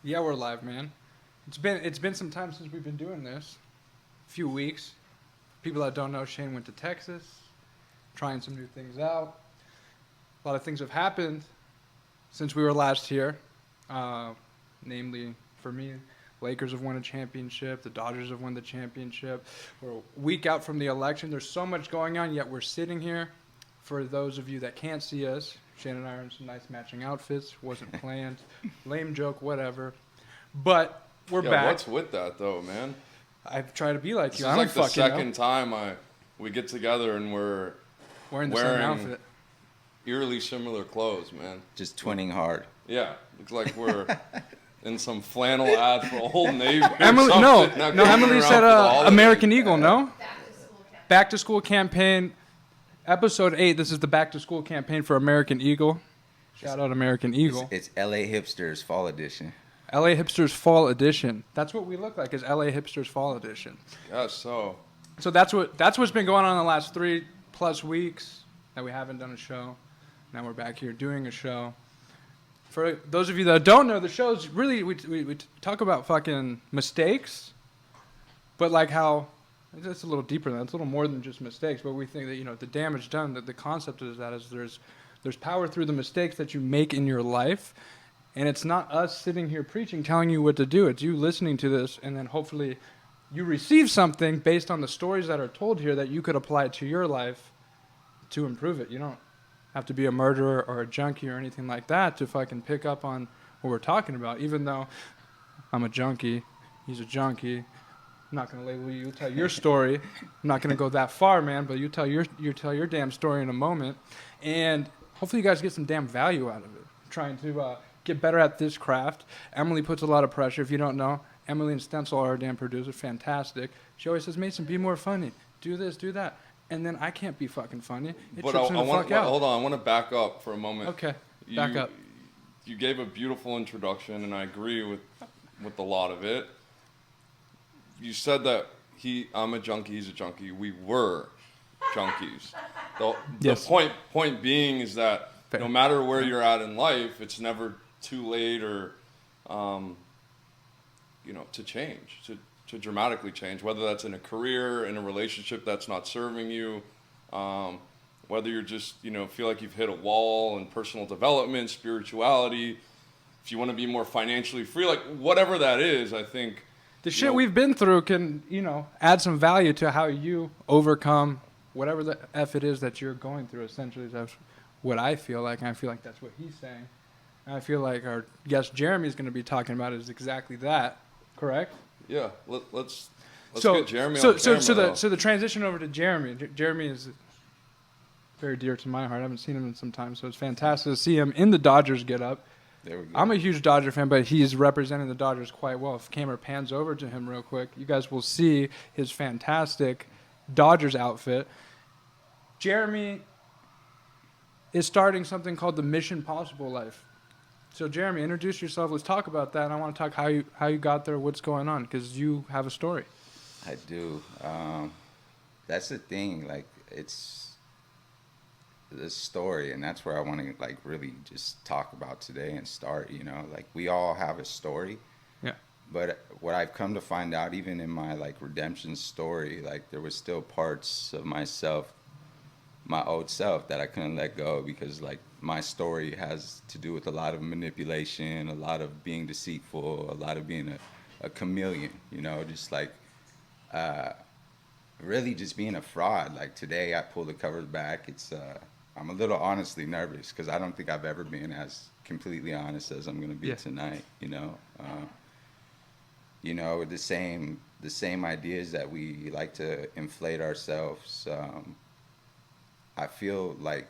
Yeah, we're live, man. It's been some time since we've been doing this. A few weeks. People that don't know, Shane went to Texas, trying some new things out. A lot of things have happened since we were last here. Namely, for me, Lakers have won a championship. The Dodgers have won the championship. We're a week out from the election. There's so much going on, yet we're sitting here. For those of you that can't see us, Shane and I are in some nice matching outfits. Wasn't planned. Lame joke, whatever. But we're back. What's with that, though, man? I try to be like This you. is I like don't the fucking second know. time we get together and we're Wearing the same outfit. eerily similar clothes, man. Just twinning hard. Yeah, looks like we're in some flannel ad for Old Navy. Emily, no, Emily said American Eagle. Eagle, no? Back to school campaign, episode 8. This is the back to school campaign for American Eagle. Shout out American Eagle. It's LA Hipsters Fall Edition. LA Hipsters Fall Edition. That's what we look like, is LA Hipsters Fall Edition. Yeah, so that's what's been going on in the last 3+ weeks that we haven't done a show. Now we're back here doing a show. For those of you that don't know, the show's really, we talk about fucking mistakes, but like how, it's a little deeper than that. It's a little more than just mistakes, but we think that, the damage done, that the concept is that is there's power through the mistakes that you make in your life, and it's not us sitting here preaching, telling you what to do. It's you listening to this, and then hopefully you receive something based on the stories that are told here that you could apply to your life to improve it. You don't have to be a murderer or a junkie or anything like that to fucking pick up on what we're talking about. Even though I'm a junkie, he's a junkie. I'm not gonna label you. You tell your story. I'm not gonna go that far, man. But you tell your damn story in a moment, and hopefully you guys get some damn value out of it. I'm trying to get better at this craft. Emily puts a lot of pressure. If you don't know, Emily and Stencil are our damn producer. Fantastic. She always says, Mason, be more funny. Do this, do that. And then I can't be fucking funny. It but trips me the fuck out. Hold on, I want to back up for a moment. Okay, back up. You gave a beautiful introduction, and I agree with a lot of it. You said that I'm a junkie, he's a junkie. We were junkies. The point being is that Fair. No matter where you're at in life, it's never too late or, to change, to dramatically change, whether that's in a career, in a relationship that's not serving you, whether you're just, feel like you've hit a wall in personal development, spirituality, if you want to be more financially free, like whatever that is, I think. The shit we've been through can, add some value to how you overcome whatever the F it is that you're going through, essentially. That's what I feel like, and I feel like that's what he's saying. And I feel like our guest Jeremy's going to be talking about is exactly that, correct? Yeah, let's get Jeremy on camera. So the transition over to Jeremy. Jeremy is very dear to my heart. I haven't seen him in some time, so it's fantastic to see him in the Dodgers get-up. There we go. I'm a huge Dodger fan, but he's representing the Dodgers quite well. If camera pans over to him real quick, you guys will see his fantastic Dodgers outfit. Jeremy is starting something called the Mission Possible Life. So, Jeremy, introduce yourself. Let's talk about that. And I want to talk how you got there, what's going on, because you have a story. I do. That's the thing. Like, it's the story, and that's where I want to, like, really just talk about today and start, Like, we all have a story. Yeah. But what I've come to find out, even in my, like, redemption story, like, there was still parts of myself, my old self, that I couldn't let go because, like, my story has to do with a lot of manipulation, a lot of being deceitful, a lot of being a chameleon, just like really just being a fraud. Like today I pulled the covers back. I'm a little honestly nervous because I don't think I've ever been as completely honest as I'm going to be tonight, the same ideas that we like to inflate ourselves. I feel like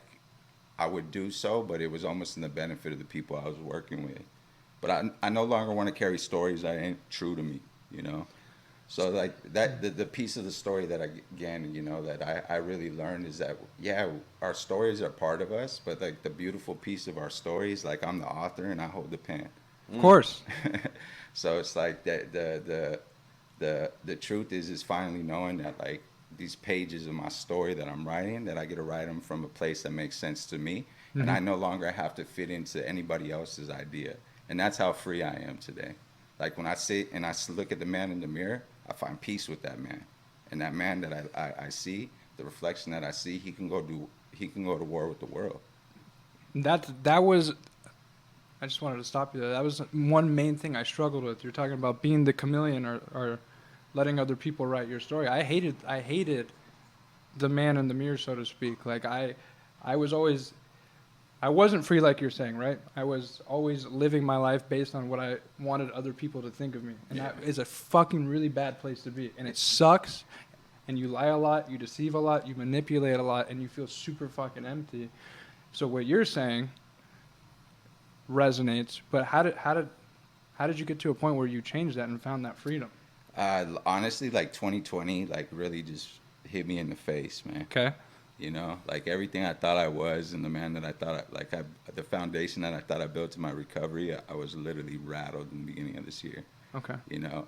I would do so, but it was almost in the benefit of the people I was working with. But I no longer want to carry stories that ain't true to me, So like that, the piece of the story that that I really learned is that, our stories are part of us, but like the beautiful piece of our stories, like I'm the author and I hold the pen. Of course. So it's like the truth is finally knowing that, like, these pages of my story that I'm writing, that I get to write them from a place that makes sense to me. Mm-hmm. And I no longer have to fit into anybody else's idea. And that's how free I am today. Like when I sit and look at the man in the mirror, I find peace with that man. And that man that I see, the reflection that I see, he can go to war with the world. That was. I just wanted to stop you there. That was one main thing I struggled with. You're talking about being the chameleon or letting other people write your story. I hated the man in the mirror, so to speak. Like I wasn't free like you're saying, right? I was always living my life based on what I wanted other people to think of me. And that is a fucking really bad place to be. And it sucks. And you lie a lot, you deceive a lot, you manipulate a lot, and you feel super fucking empty. So what you're saying resonates, but how did you get to a point where you changed that and found that freedom? Honestly, like 2020, like really just hit me in the face, man. Okay. You know, like everything I thought I was and the man that I thought, the foundation that I thought I built to my recovery, I was literally rattled in the beginning of this year. Okay. You know,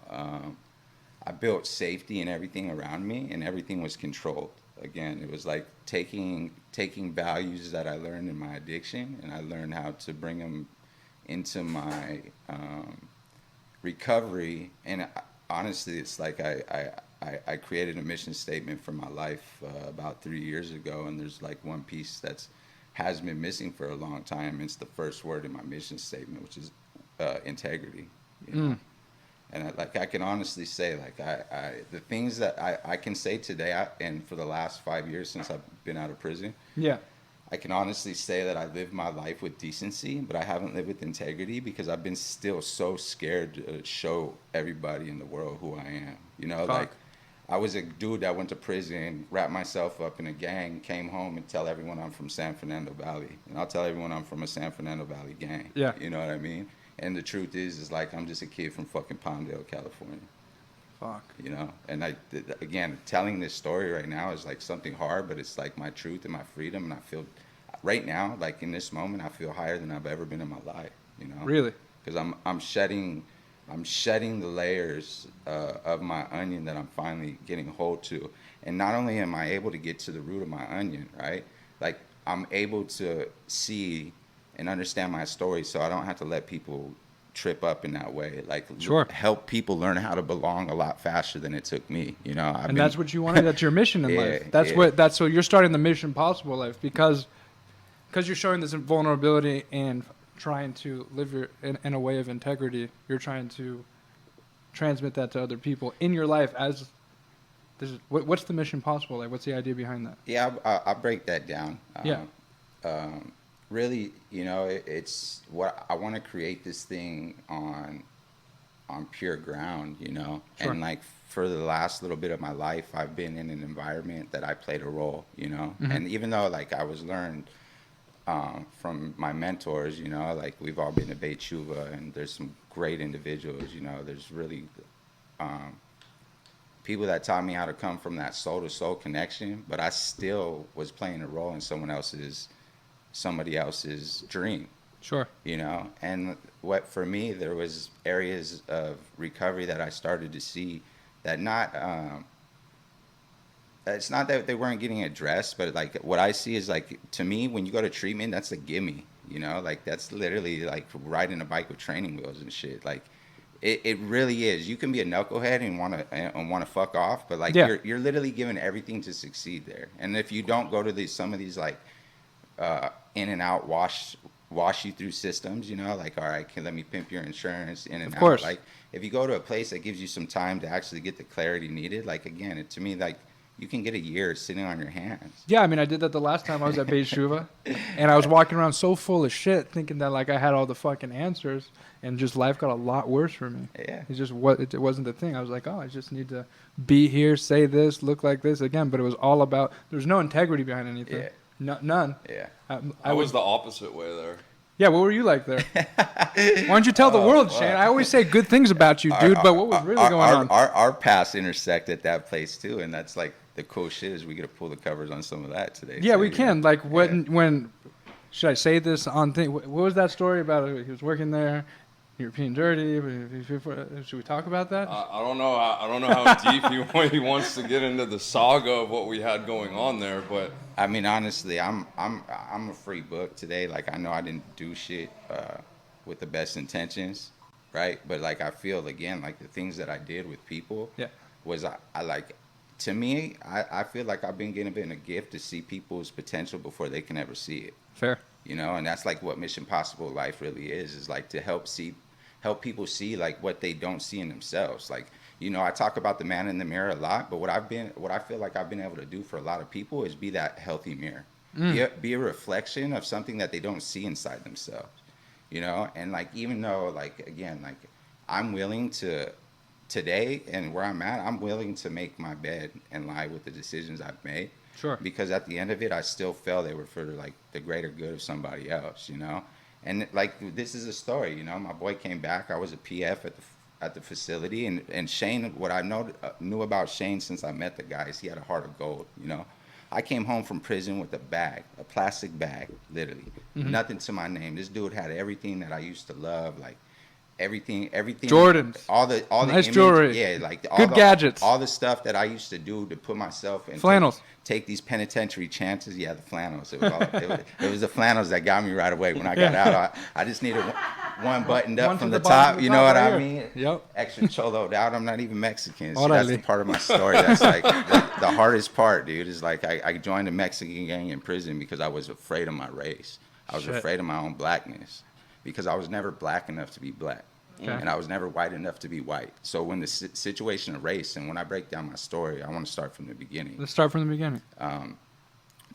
I built safety in everything around me, and everything was controlled. Again, it was like taking values that I learned in my addiction, and I learned how to bring them into my recovery. And honestly, it's like I created a mission statement for my life about 3 years ago, and there's like one piece that's has been missing for a long time. It's the first word in my mission statement, which is integrity. You know? And I can honestly say, like the things that I can say today, and for the last 5 years since I've been out of prison, I can honestly say that I live my life with decency, but I haven't lived with integrity because I've been still so scared to show everybody in the world who I am. You know, like I was a dude that went to prison, wrapped myself up in a gang, came home and tell everyone I'm from San Fernando Valley. And I'll tell everyone I'm from a San Fernando Valley gang. Yeah. You know what I mean? And the truth is like I'm just a kid from fucking Palmdale, California. Fuck. You know? And again, telling this story right now is like something hard, but it's like my truth and my freedom. And I feel right now, like in this moment, I feel higher than I've ever been in my life. You know? Really? Because I'm shedding the layers of my onion that I'm finally getting hold to. And not only am I able to get to the root of my onion, right? Like I'm able to see and understand my story, so I don't have to let people trip up in that way. Like help people learn how to belong a lot faster than it took me. You know, that's what you wanted. That's your mission in life. So you're starting the Mission Possible life because you're showing this vulnerability and trying to live in a way of integrity. You're trying to transmit that to other people in your life as this is what's the Mission Possible like? What's the idea behind that? Yeah, I'll break that down. Really, you know, it's what I want to create this thing on pure ground, you know. Sure. And like for the last little bit of my life, I've been in an environment that I played a role, you know. Mm-hmm. And even though like I was learned from my mentors, you know, like we've all been to Beit Tshuva, and there's some great individuals, you know. There's really people that taught me how to come from that soul-to-soul connection, but I still was playing a role in somebody else's dream. Sure. You know, and what for me, there was areas of recovery that I started to see that it's not that they weren't getting addressed, but like what I see is like, to me, when you go to treatment, that's a gimme, you know, like that's literally like riding a bike with training wheels and shit. Like it really is. You can be a knucklehead and want to fuck off, but like you're literally given everything to succeed there. And if you don't go to some of these like in and out wash you through systems, you know, like, all right, let me pimp your insurance in and out. Of course. Like if you go to a place that gives you some time to actually get the clarity needed, like again, to me, like you can get a year sitting on your hands. Yeah, I mean, I did that the last time I was at Beit Tshuva, and I was walking around so full of shit, thinking that like I had all the fucking answers, and just life got a lot worse for me. Yeah. It wasn't the thing. I was like, oh, I just need to be here, say this, look like this again. But it was all about, there's no integrity behind anything. Yeah. None. Yeah. I was the opposite way there. Yeah, what were you like there? Why don't you tell the world, Shane? I always say good things about you, dude, but what was really going on? Our paths intersect at that place too, and that's like the cool shit is we get to pull the covers on some of that today. Yeah, we can. Like when should I say this on thing? What was that story about? He was working there. You're being dirty. Should we talk about that? I don't know. I don't know how deep he wants to get into the saga of what we had going on there, but I mean, honestly, I'm a free book today. Like I know I didn't do shit with the best intentions, right? But like I feel again like the things that I did with people Yeah. was I like to me I feel like I've been given a gift to see people's potential before they can ever see it. Fair. You know, and that's like what Mission Possible life really is like to help people see like what they don't see in themselves. Like, you know, I talk about the man in the mirror a lot, but what I feel like I've been able to do for a lot of people is be that healthy mirror. Be a reflection of something that they don't see inside themselves. You know, and like even though like again, like I'm willing to today and where I'm at, I'm willing to make my bed and lie with the decisions I've made. Sure. Because at the end of it, I still felt they were for like the greater good of somebody else, you know. And like this is a story, you know. My boy came back. I was a PF at the facility, and Shane. What I knew about Shane since I met the guy is he had a heart of gold, you know. I came home from prison with a plastic bag, literally, nothing to my name. This dude had everything that I used to love, like everything, Jordans, all the nice image, jewelry, yeah, like good gadgets, all the stuff that I used to do to put myself in flannels. Take these penitentiary chances. Yeah, the flannels. It was the flannels that got me right away. When I got out, I just needed one buttoned up from the top. You know what I mean? Yep. Extra choloed out. I'm not even Mexican. So that's the part of my story. That's like the hardest part, dude. Is like I joined a Mexican gang in prison because I was afraid of my race. I was afraid of my own blackness because I was never black enough to be black. Okay. And I was never white enough to be white. So when the situation of race, and when I break down my story, I want to start from the beginning. Let's start from the beginning.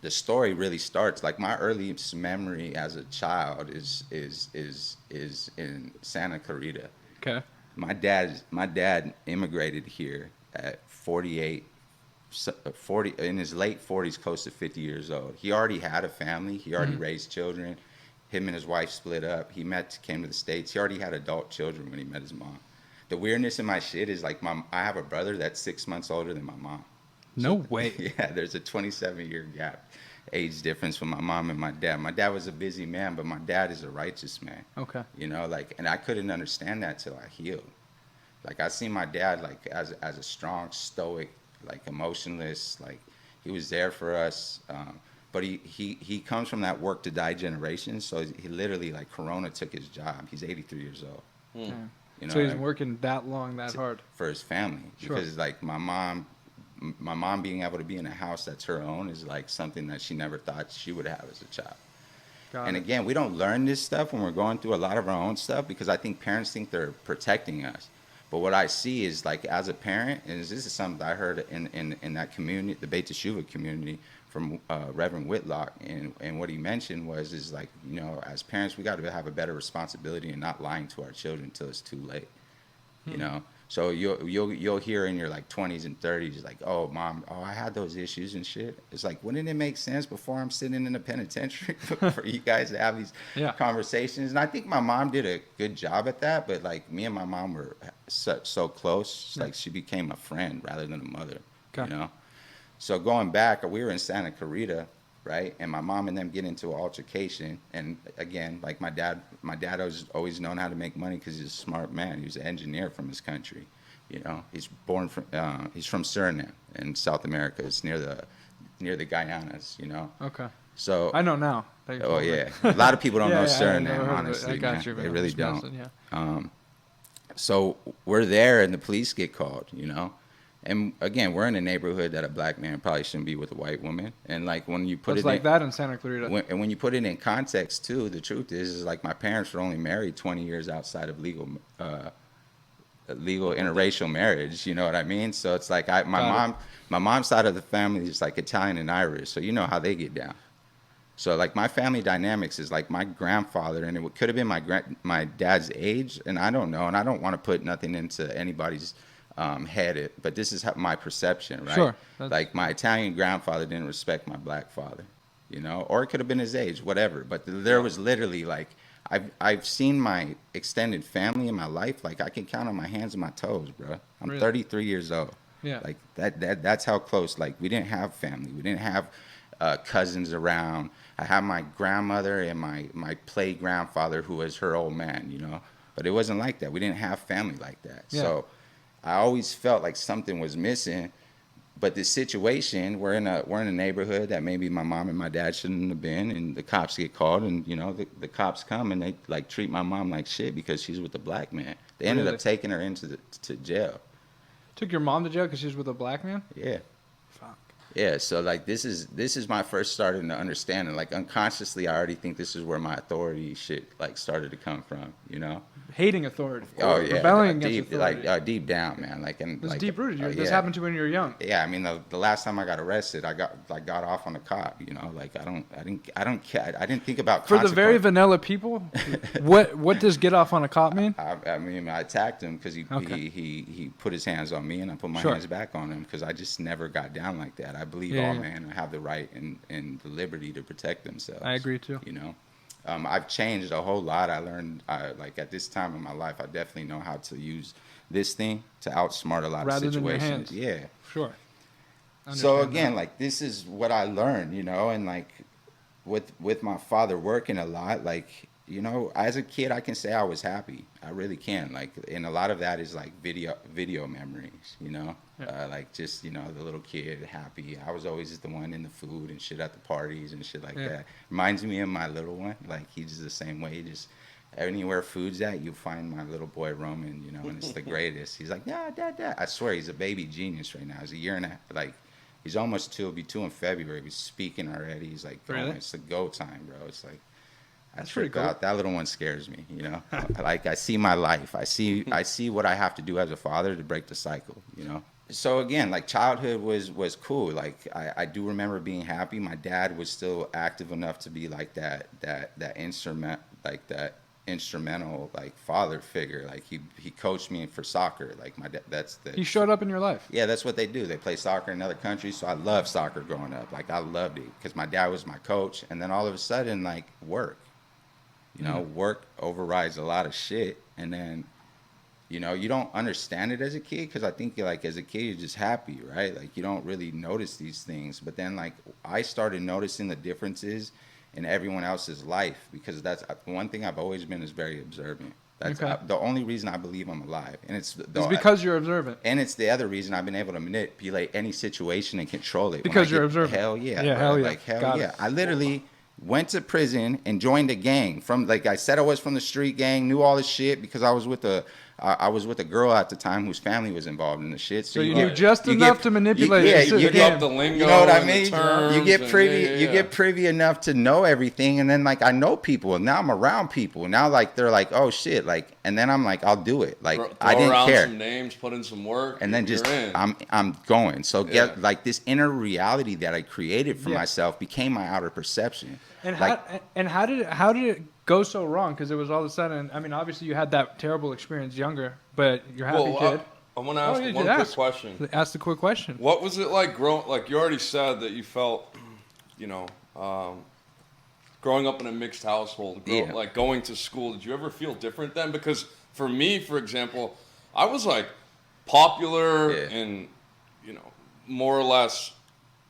The story really starts like my earliest memory as a child is in Santa Clarita. Okay. My dad immigrated here at 40 in his late 40s, close to 50 years old. He already had a family. He already raised children. Him and his wife split up. He came to the States. He already had adult children when he met his mom. The weirdness in my shit is like I have a brother that's 6 months older than my mom. No way. Yeah, there's a 27-year gap, age difference from my mom and my dad. My dad was a busy man, but my dad is a righteous man. Okay. You know, like, and I couldn't understand that till I healed. Like I seen my dad like as a strong, stoic, like emotionless, like he was there for us. But he comes from that work to die generation, so he literally like Corona took his job. He's 83 years old. Yeah. You know, so he's working that long, that hard for his family. Sure. Because like my mom being able to be in a house that's her own is like something that she never thought she would have as a child. And again, we don't learn this stuff when we're going through a lot of our own stuff because I think parents think they're protecting us. But what I see is like as a parent, and this is something that I heard in that community, the Beit Teshuva community, from Reverend Whitlock, and what he mentioned is like, you know, as parents we got to have a better responsibility in not lying to our children until it's too late. You know, so you'll hear in your like 20s and 30s like, oh mom, oh I had those issues and shit. It's like, wouldn't it make sense before I'm sitting in the penitentiary for you guys to have these conversations? And I think my mom did a good job at that, but like me and my mom were so close, like she became a friend rather than a mother. You know. So going back, we were in Santa Clarita, right? And my mom and them get into an altercation. And again, like my dad was always known how to make money because he's a smart man. He was an engineer from his country. You know, he's from Suriname in South America. It's near the Guyanas, you know? Okay. So I know now. Oh, yeah. A lot of people don't know Suriname, honestly. I got you, man. They really don't. So we're there and the police get called, you know? And again, we're in a neighborhood that a black man probably shouldn't be with a white woman. And like when you put that in Santa Clarita. When you put it in context too, the truth is like my parents were only married 20 years outside of legal interracial marriage. You know what I mean? So it's like my mom's side of the family is like Italian and Irish, so you know how they get down. So like my family dynamics is like my grandfather, and it could have been my dad's age, and I don't know, and I don't want to put nothing into anybody's head, but this is my perception, right? Sure. Like my Italian grandfather didn't respect my black father, you know, or it could have been his age, whatever. But there was literally like I've seen my extended family in my life, like I can count on my hands and my toes, bro. I'm really? 33 years old. Yeah. Like that's how close. Like we didn't have family, we didn't have cousins around. I had my grandmother and my play grandfather who was her old man, you know. But it wasn't like that. We didn't have family like that. Yeah. So I always felt like something was missing, But the situation, we're in a neighborhood that maybe my mom and my dad shouldn't have been, and the cops get called, and you know the cops come and they like treat my mom like shit because she's with a black man. They ended Really? up taking her to jail. Took your mom to jail because she was with a black man? Yeah. Fuck. Yeah, so like this is my first starting to understand it. Like unconsciously, I already think this is where my authority shit like started to come from. You know? Hating authority. Oh yeah, Rebelling against deep, authority. like deep down, man. Like and This like is deep rooted. This yeah. happened to you when you were young. Yeah, I mean the last time I got arrested, I got off on a cop. You know, like I don't care. I didn't think about For the very consequences. vanilla people, what does get off on a cop mean? I mean, I attacked him because Okay. he put his hands on me, and I put my Sure. hands back on him because I just never got down like that. I believe Yeah, all yeah. men have the right and the liberty to protect themselves. I agree too. You know, I've changed a whole lot. I learned, like at this time in my life, I definitely know how to use this thing to outsmart a lot Rather of than your situations. hands. Yeah. Sure. So Understand again, that. like this is what I learned, you know, and like with my father working a lot, like, you know, as a kid I can say I was happy. I really can. Like, and a lot of that is like video memories, you know. Yeah. Like just, you know, the little kid happy. I was always the one in the food and shit at the parties and shit like Yeah. that. Reminds me of my little one. Like he's the same way. Just anywhere food's at, you find my little boy roaming, you know, and it's the greatest. He's like, yeah, dad. I swear he's a baby genius right now. He's a year and a half, like he's almost 2, he'll be 2 in February. He's speaking already. He's like, Really? it's the go time, bro. It's like, That's pretty trip cool. out. That little one scares me, you know. Like I see my life. I see what I have to do as a father to break the cycle, you know. So again, like childhood was cool. Like I do remember being happy. My dad was still active enough to be like that instrumental like father figure. Like he coached me for soccer. Like my dad, He showed up in your life. yeah, that's what they do. They play soccer in other countries. So I loved soccer growing up. Like I loved it because my dad was my coach. And then all of a sudden, like work, you know, work overrides a lot of shit. And then, you know, you don't understand it as a kid because I think like as a kid you're just happy, right? Like you don't really notice these things. But then like I started noticing the differences in everyone else's life because that's one thing I've always been is very observant. That's Okay. the only reason I believe I'm alive, and it's It's because you're observant. and it's the other reason I've been able to manipulate any situation and control it. Because When I you're get- observant. Hell yeah. Yeah, bro. hell yeah. Like, hell Got yeah. it. I literally went to prison and joined a gang from, like I said, I was from the street gang, knew all this shit because I was with a girl at the time whose family was involved in the shit. So you get- knew just enough to manipulate yeah, it. you Pick get- up the lingo. You know what I and the mean? terms You get and privy. yeah. You get privy enough to know everything, and then like I know people, and now I'm around people. Now like they're like, oh shit, like, and then I'm like, I'll do it. Like Throw I didn't around care. some names, put in some work, And then just you're in. I'm going. So Yeah. get like this inner reality that I created for Yeah. myself became my outer perception. And Like- how did it go so wrong? Because it was all of a sudden. I mean, obviously you had that terrible experience younger, but you're a happy well, kid. I want to ask yeah, one just quick ask. question. Ask the quick question. What was it like growing? Like you already said that you felt, you know, growing up in a mixed household, Yeah. like going to school. Did you ever feel different then? Because for me, for example, I was like popular Yeah. and, you know, more or less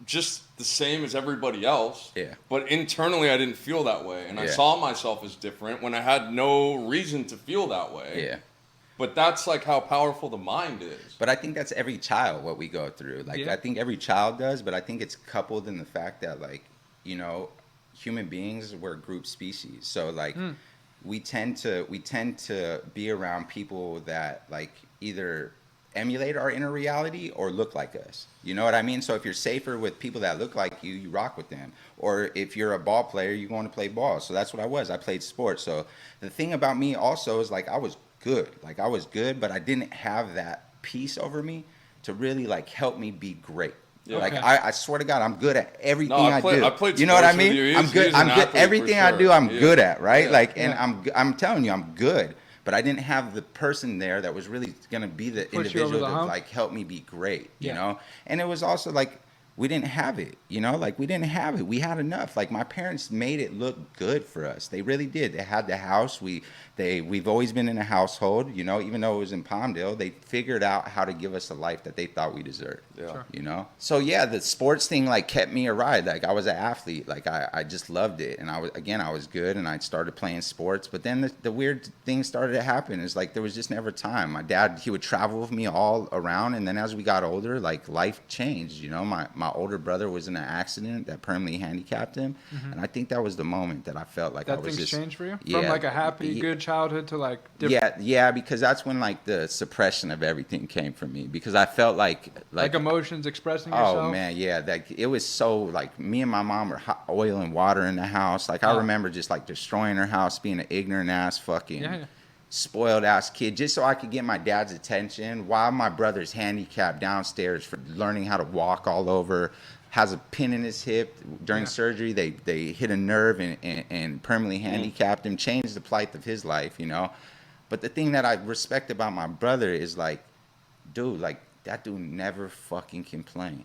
just the same as everybody else. Yeah. But internally, I didn't feel that way, and I Yeah. saw myself as different when I had no reason to feel that way. Yeah. But that's like how powerful the mind is. But I think that's every child what we go through. Like Yeah. I think every child does, but I think it's coupled in the fact that like, you know, human beings we're a group species. So like we tend to be around people that like either emulate our inner reality or look like us. You know what I mean? So if you're safer with people that look like you rock with them. Or if you're a ball player, you want to play ball. So that's what I was. I played sports. So the thing about me also is like I was good. Like I was good, but I didn't have that peace over me to really like help me be great. Yeah. Like Okay. I swear to God, I'm good at everything No, I do. I played You know what I sports with mean? you. I'm He's good. an I'm good. athlete for Everything I sure. do, I'm Yeah. good at. Right? Yeah. Like, and Yeah. I'm telling you, I'm good. But I didn't have the person there that was really gonna be the Push you over individual the to hump? like help me be great. You Yeah. know? And it was also like we didn't have it, you know, like we didn't have it. We had enough. Like my parents made it look good for us. They really did. They had the house. We've always been in a household, you know, even though it was in Palmdale, they figured out how to give us a life that they thought we deserved. Yeah. Sure. You know? So yeah, the sports thing like kept me a ride. Like I was an athlete. Like I just loved it. And I was good and I started playing sports. But then the weird thing started to happen is like there was just never time. My dad, he would travel with me all around, and then as we got older, like life changed, you know. My older brother was in an accident that permanently handicapped him, and I think that was the moment that I felt like I That was things just changed for you? Yeah. From like a happy, good childhood to like different. Yeah, because that's when like the suppression of everything came from me, because I felt like Like emotions expressing yourself? oh man, yeah, like it was so like me and my mom were hot oil and water in the house. Like I remember just like destroying her house, being an ignorant ass fucking spoiled ass kid, just so I could get my dad's attention while my brother's handicapped downstairs for learning how to walk all over, has a pin in his hip. During surgery, they hit a nerve and permanently handicapped him, changed the plight of his life, you know. But the thing that I respect about my brother is like, dude, like that dude never fucking complained.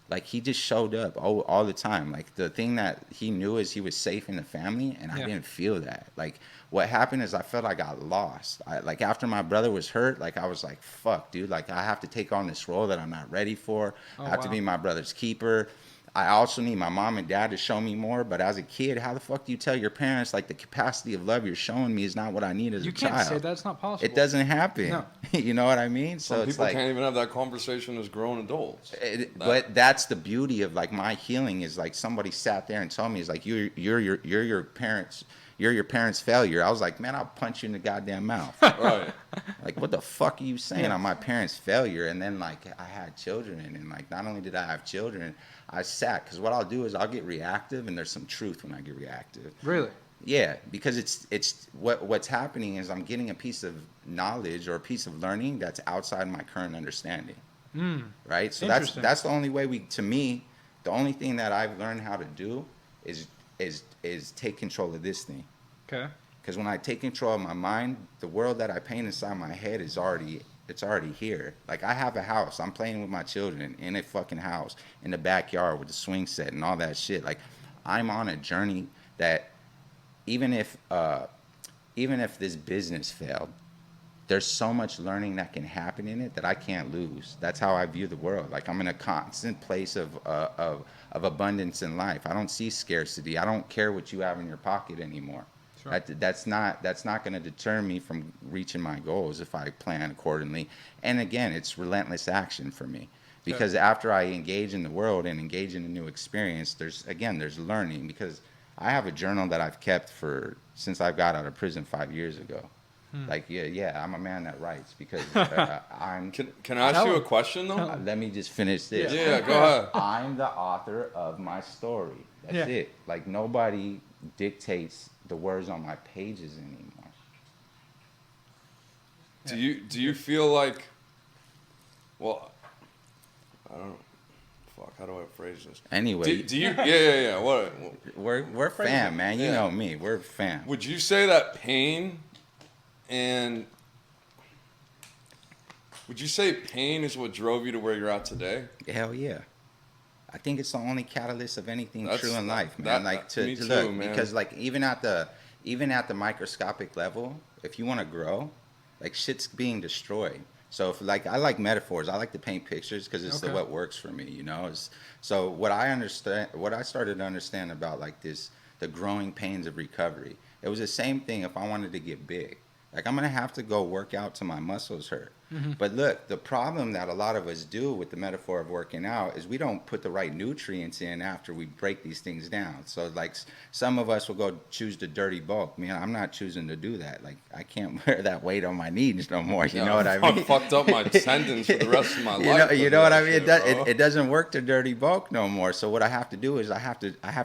Like he just showed up all the time. Like the thing that he knew is he was safe in the family, and I didn't feel that. Like what happened is I felt I got lost. Like after my brother was hurt, like I was like, fuck, dude. Like I have to take on this role that I'm not ready for. I have to be my brother's keeper. I also need my mom and dad to show me more. But as a kid, how the fuck do you tell your parents like the capacity of love you're showing me is not what I need as a child? You can't say that's not possible. It doesn't happen. No. You know what I mean? Some So it's people like, can't even have that conversation as grown adults. but that's the beauty of like my healing is like somebody sat there and told me, it's like you're your parents. You're your parents' failure. I was like, man, I'll punch you in the goddamn mouth. Right. Like, what the fuck are you saying? I'm my parents' failure. And then, like, I had children. And, like, not only did I have children, I sat. Because what I'll do is I'll get reactive, and there's some truth when I get reactive. Really? Yeah, because it's what's happening is I'm getting a piece of knowledge or a piece of learning that's outside my current understanding. Right? So that's the only way to me, the only thing that I've learned how to do is take control of this thing. Okay. Because when I take control of my mind, the world that I paint inside my head it's already here. Like I have a house. I'm playing with my children in a fucking house in the backyard with the swing set and all that shit. Like I'm on a journey that even if this business failed, there's so much learning that can happen in it that I can't lose. That's how I view the world. Like I'm in a constant place of abundance in life. I don't see scarcity. I don't care what you have in your pocket anymore. Sure. That's not going to deter me from reaching my goals if I plan accordingly. And again, it's relentless action for me. Because after I engage in the world and engage in a new experience, there's learning. Because I have a journal that I've kept since I got out of prison 5 years ago. Like, I'm a man that writes because I'm... Can I ask you a question, though? Let me just finish this. Yeah, go ahead. I'm the author of my story. That's it. Like, nobody dictates the words on my pages anymore. Do you feel like... Well, I don't know. Fuck, how do I phrase this? Anyway. Do you... Yeah. What? We're fam, man. You know me. We're fam. Would you say that pain... And would you say pain is what drove you to where you're at today? Hell yeah. I think it's the only catalyst of anything true in life, man. Me too, look, man. Because like even at the microscopic level, if you want to grow, like shit's being destroyed. So if like I like metaphors, I like to paint pictures because it's what works for me, you know. So what I started to understand about like the growing pains of recovery. It was the same thing if I wanted to get big. Like, I'm going to have to go work out till my muscles hurt. But look, the problem that a lot of us do with the metaphor of working out is we don't put the right nutrients in after we break these things down. So, like, some of us will go choose the dirty bulk. Man, I'm not choosing to do that. Like, I can't wear that weight on my knees no more. You know what I mean? I fucked up my tendons for the rest of my life. You know what I mean? It doesn't work to dirty bulk no more. So what I have to do is I have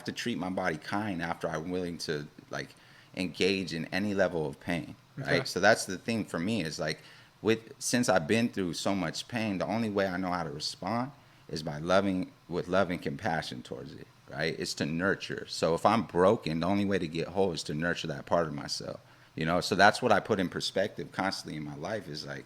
to treat my body kind after I'm willing to, like, engage in any level of pain. Right. So that's the thing for me is like since I've been through so much pain, the only way I know how to respond is by with love and compassion towards it. Right. It's to nurture. So if I'm broken, the only way to get whole is to nurture that part of myself. You know, so that's what I put in perspective constantly in my life is like,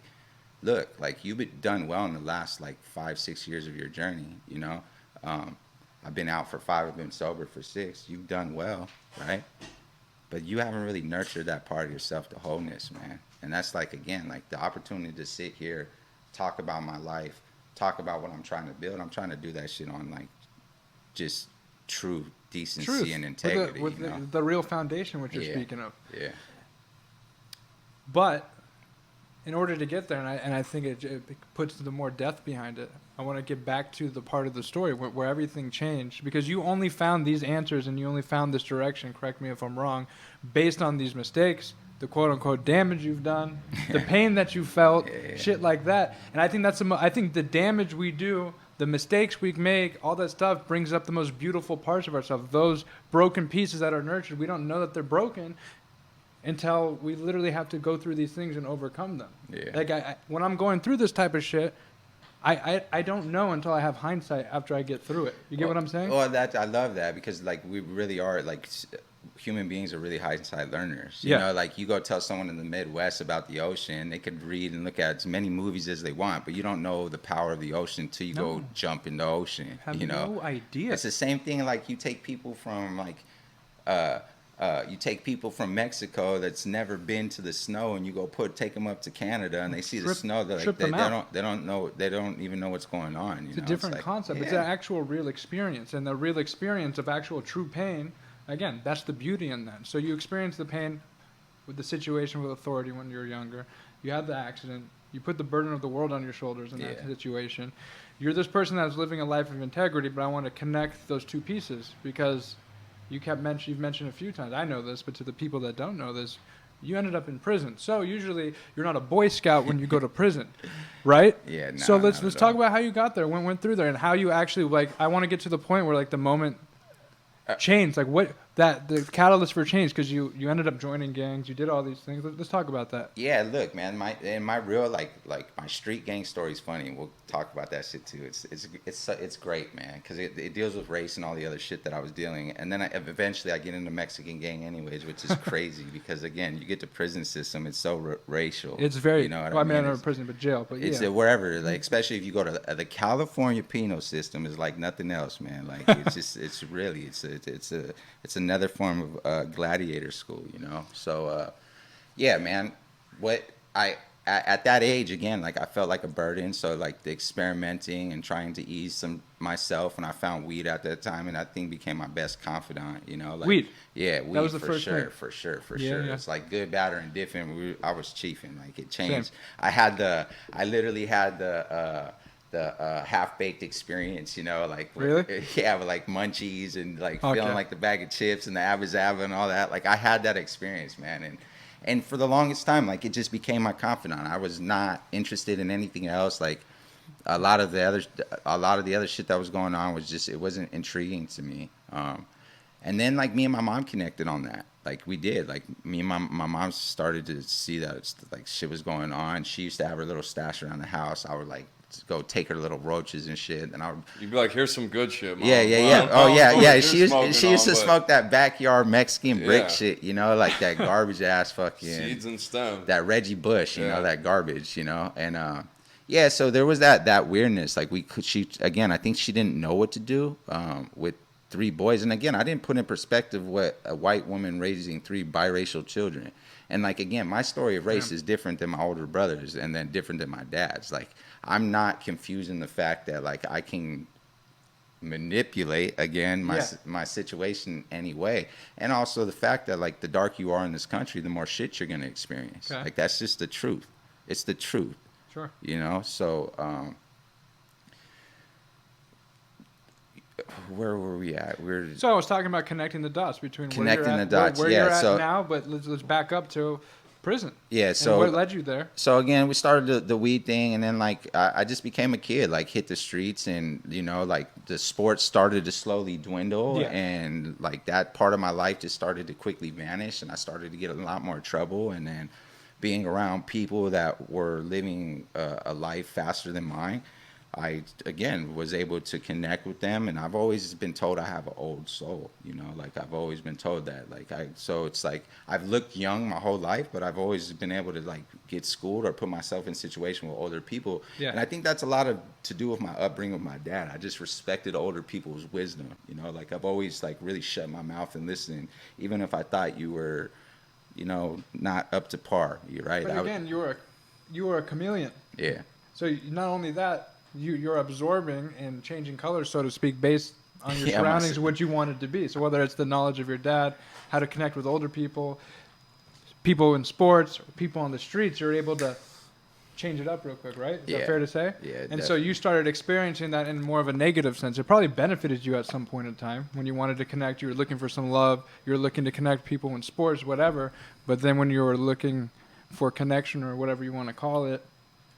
look, like you've done well in the last like 5-6 years of your journey, you know. I've been out for 5, I've been sober for 6. You've done well, right? But you haven't really nurtured that part of yourself to wholeness, man. And that's like, again, like the opportunity to sit here, talk about my life, talk about what I'm trying to build. I'm trying to do that shit on like just true decency Truth. and integrity. With you know? the real foundation, which you're Yeah. speaking of. Yeah. But in order to get there, and I think it puts the more depth behind it, I want to get back to the part of the story where everything changed, because you only found these answers and you only found this direction, correct me if I'm wrong, based on these mistakes, the quote-unquote damage you've done, the pain that you felt, shit like that. And I think I think the damage we do, the mistakes we make, all that stuff brings up the most beautiful parts of ourselves. Those broken pieces that are nurtured, we don't know that they're broken until we literally have to go through these things and overcome them. Yeah. Like when I'm going through this type of shit, I don't know until I have hindsight after I get through it. You get what I'm saying? Well, I love that, because like we really are like human beings are really hindsight learners. You Yeah. know, like you go tell someone in the Midwest about the ocean, they could read and look at as many movies as they want, but you don't know the power of the ocean until you go jump in the ocean. Have you know, no idea. It's the same thing. Like you take people from like, you take people from Mexico that's never been to the snow, and you go take them up to Canada, and they see the snow. They're like, they don't even know what's going on. It's a different concept. Yeah. It's an actual real experience, and the real experience of actual true pain. Again, that's the beauty in that. So you experience the pain with the situation with authority when you're younger. You had the accident. You put the burden of the world on your shoulders in that situation. You're this person that's living a life of integrity, but I want to connect those two pieces, because you've mentioned a few times, I know this, but to the people that don't know this, you ended up in prison. So usually you're not a Boy Scout when you go to prison, right? Yeah. So let's talk about how you got there, went through there, and how you actually, like, I want to get to the point where like the moment changed, like what the catalyst for change, because you ended up joining gangs, you did all these things. Let's talk about that. Yeah, look, man, my real like my street gang story is funny. We'll talk about that shit too. It's great, man, because it deals with race and all the other shit that I was dealing. And then eventually I get into Mexican gang anyways, which is crazy because again, you get the prison system, it's so racial. It's very. You know what well, I mean, I mean? don't know prison, but jail. But It's yeah, wherever, like especially if you go to the California penal system is like nothing else, man. Like it's just it's another form of gladiator school, you know. So yeah, man. What at that age again, like I felt like a burden. So like the experimenting and trying to ease myself, and I found weed at that time, and that thing became my best confidant, you know. Like, weed. Yeah, weed. That was the for first sure, thing. for sure. Yeah. It's like good, bad, or indifferent. I was chiefing. Like it changed. Same. I literally had the half-baked experience, you know, like Really? Yeah, with like munchies and like Okay. feeling like the bag of chips and the Abba Zaba and all that. Like I had that experience, man, and for the longest time, like it just became my confidant. I was not interested in anything else. Like a lot of the other shit that was going on it wasn't intriguing to me. And then like me and my mom connected on that. Like we did. Like me and my mom started to see that it's like shit was going on. She used to have her little stash around the house. I would like go take her little roaches and shit, and You'd be like, "Here's some good shit, Mom." Yeah. Well, Oh yeah. you're She smoking used to on, but smoke that backyard Mexican brick Yeah. shit, you know, like that garbage ass fucking seeds and stems. that Reggie Bush, you Yeah. know, that garbage, you know, and yeah. So there was that weirdness. Like I think she didn't know what to do with 3 boys, and again, I didn't put in perspective what a white woman raising 3 biracial children. And like again, my story of race is different than my older brothers, and then different than my dad's. Like I'm not confusing the fact that like I can manipulate again my situation anyway, and also the fact that like the darker you are in this country, the more shit you're gonna experience. Okay. Like that's just the truth. It's the truth, Sure. you know. So where were we at? So I was talking about connecting the dots between Connecting where you're the at, dots, where yeah, you're at so- now, but let's back up to prison. Yeah, And so what led you there? So again, we started the weed thing, and then like I just became a kid, like hit the streets, and you know, like the sports started to slowly dwindle, Yeah. and like that part of my life just started to quickly vanish, and I started to get a lot more trouble, and then being around people that were living a life faster than mine, I again was able to connect with them, and I've always been told I have an old soul, you know, like I've always been told that, so it's like I've looked young my whole life, but I've always been able to like get schooled or put myself in a situation with older people. Yeah. And I think that's a lot of to do with my upbringing with my dad. I just respected older people's wisdom, you know, like I've always like really shut my mouth and listened, even if I thought you were, you know, not up to par. You're right. But again, you were a chameleon. Yeah. So not only that, you're absorbing and changing colors, so to speak, based on your Yeah, surroundings and what you wanted to be. So whether it's the knowledge of your dad, how to connect with older people, people in sports, or people on the streets, you're able to change it up real quick, right? Is that fair to say? Yeah, And definitely. so you started experiencing that in more of a negative sense. It probably benefited you at some point in time when you wanted to connect. You were looking for some love. You were looking to connect people in sports, whatever. But then when you were looking for connection or whatever you want to call it,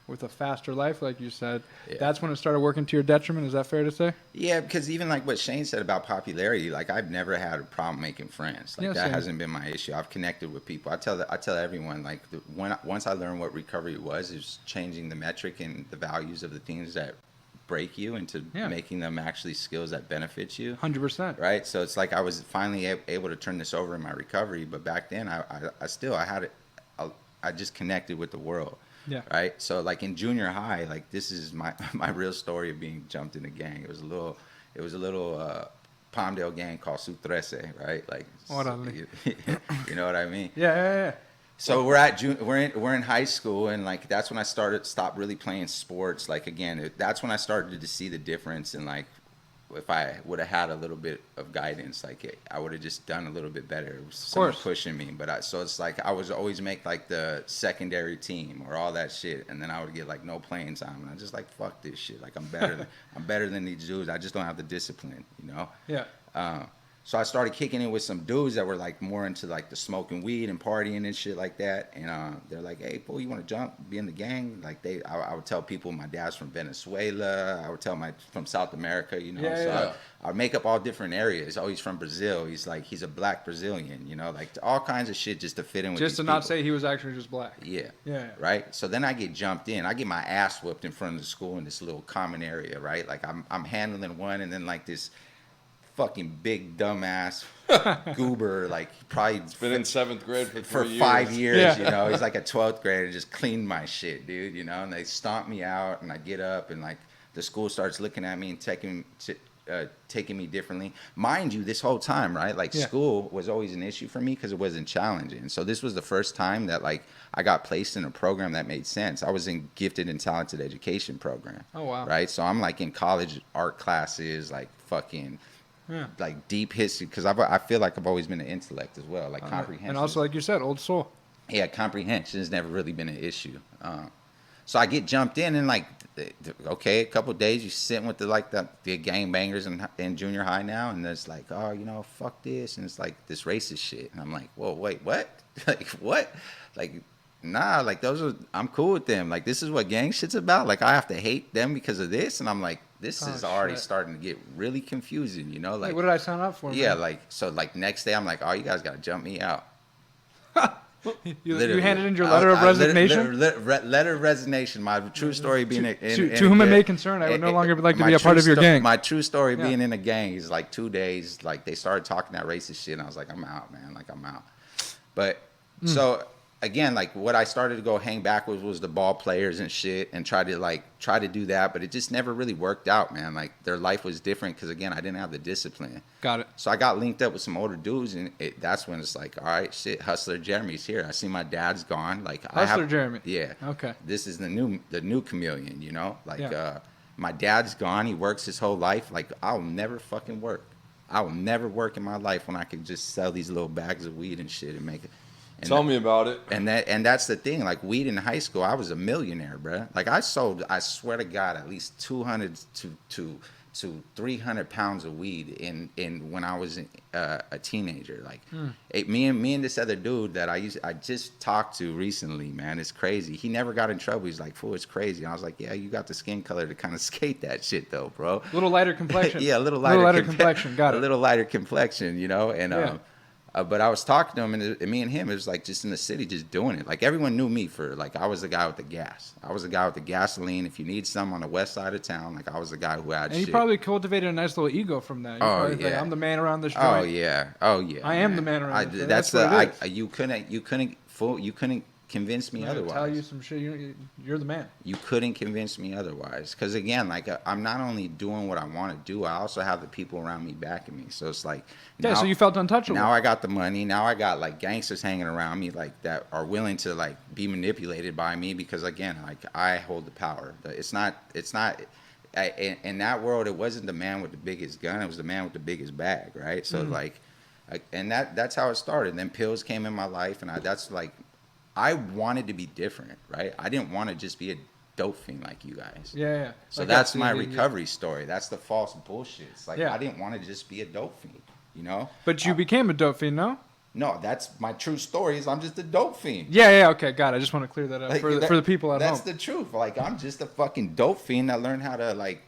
with a faster life, like you said, Yeah. that's when it started working to your detriment. Is that fair to say? Yeah, because even like what Shane said about popularity, like I've never had a problem making friends. Like Yeah, that same. hasn't been my issue. I've connected with people. I tell everyone like once I learned what recovery was, is changing the metric and the values of the things that break you into Yeah. making them actually skills that benefit you. 100%. Right. So it's like I was finally able to turn this over in my recovery, but back then I had it. I just connected with the world. Yeah. Right. So like in junior high, like this is my my real story of being jumped in a gang. It was a little Palmdale gang called Su Trece, right? Like, Orale. you know what I mean? Yeah. So we're in high school, and like that's when I stopped really playing sports. Like again, that's when I started to see the difference. And like, if I would have had a little bit of guidance, like I would have just done a little bit better. It was someone pushing me, but so it's like I was always make like the secondary team or all that shit, and then I would get like no playing time, and I just like fuck this shit. Like I'm better than these dudes. I just don't have the discipline, you know. Yeah. So I started kicking it with some dudes that were like more into like the smoking weed and partying and shit like that. And they're like, "Hey, fool, you want to jump, be in the gang?" Like I would tell people my dad's from Venezuela. I would tell from South America, you know. I would make up all different areas. Oh, he's from Brazil. He's a black Brazilian, you know, like all kinds of shit just to fit in with. Just to not say he was actually just black. Yeah. Yeah. Right. So then I get jumped in. I get my ass whooped in front of the school in this little common area. Right. Like I'm handling one, and then like this fucking big dumbass goober, like probably Been in 7th grade for 5 years, Yeah. you know. He's like a 12th grader, just cleaned my shit, dude, you know. And they stomp me out, and I get up, and like the school starts looking at me and taking me differently. Mind you, this whole time, right? Like school was always an issue for me because it wasn't challenging. So this was the first time that like I got placed in a program that made sense. I was in gifted and talented education program. Oh, wow. Right. So I'm like in college art classes, like fucking. Yeah. Like deep history, because I feel like I've always been an intellect as well, like comprehension. And also, like you said, old soul. Yeah, comprehension has never really been an issue. So I get jumped in, and like, okay, a couple of days you sitting with the gangbangers in junior high now, and it's like, oh, you know, fuck this, and it's like this racist shit, and I'm like, whoa, wait, what? Like what? Like, nah, like I'm cool with them. Like this is what gang shit's about. Like I have to hate them because of this, and I'm like, this is already starting to get really confusing, you know? Like, Hey, what did I sign up for? yeah, man? like so, like next day I'm like, oh, you guys gotta jump me out. you Literally. handed in your letter of resignation. Letter of resignation. My true story being to whom it may concern, I would no longer like to be a part of your gang. My true story being in a gang is like 2 days. Like they started talking that racist shit, and I was like, I'm out, man. Like I'm out. But so again, like what I started to go hang back with was the ball players and shit, and try to do that, but it just never really worked out, man. Like their life was different because again, I didn't have the discipline. Got it. So I got linked up with some older dudes, and that's when it's like, all right, shit, Hustler Jeremy's here. I see my dad's gone. Like Hustler Jeremy. Yeah. Okay. This is the new chameleon, you know? Like Yeah. my dad's gone. He works his whole life. Like I'll never fucking work. I will never work in my life when I can just sell these little bags of weed and shit and make it. Tell me about it. And that's the thing. Like weed in high school, I was a millionaire, bro. Like I swear to God, at least 200 to 300 pounds of weed in when I was a teenager. Like me and this other dude that I just talked to recently, man, it's crazy. He never got in trouble. He's like, fool, it's crazy. And I was like, yeah, you got the skin color to kind of skate that shit though, bro. A little lighter complexion. Yeah, a little lighter complexion. Got it. A little lighter complexion, you know. And But I was talking to him, and me and him, it was like just in the city, just doing it. Like everyone knew me for like I was the guy with the gas. I was the guy with the gasoline. If you need some on the west side of town, like I was the guy who had And shit. you probably cultivated a nice little ego from that. Oh, Like, yeah. I'm the man around this joint. Oh yeah, I am the man around this joint. That's what it is. you couldn't convince me I'm gonna otherwise. tell you some shit. You're the man. You couldn't convince me otherwise. Because again, like I'm not only doing what I want to do, I also have the people around me backing me. So it's like, Yeah, so you felt untouchable. Now I got the money. Now I got like gangsters hanging around me, like that are willing to like be manipulated by me because again, like I hold the power. It's not. In that world, it wasn't the man with the biggest gun. It was the man with the biggest bag, right? So like, and that's how it started. And then pills came in my life, and that's like. I wanted to be different, right? I didn't want to just be a dope fiend like you guys. Yeah. So Like that's my recovery story. That's the false bullshit. It's like Yeah. I didn't want to just be a dope fiend, you know? But you became a dope fiend, no? No, that's my true story. Is I'm just a dope fiend. Yeah. Okay, got it. I just want to clear that up Like, for the people at home. That's the truth. Like I'm just a fucking dope fiend that learned how to like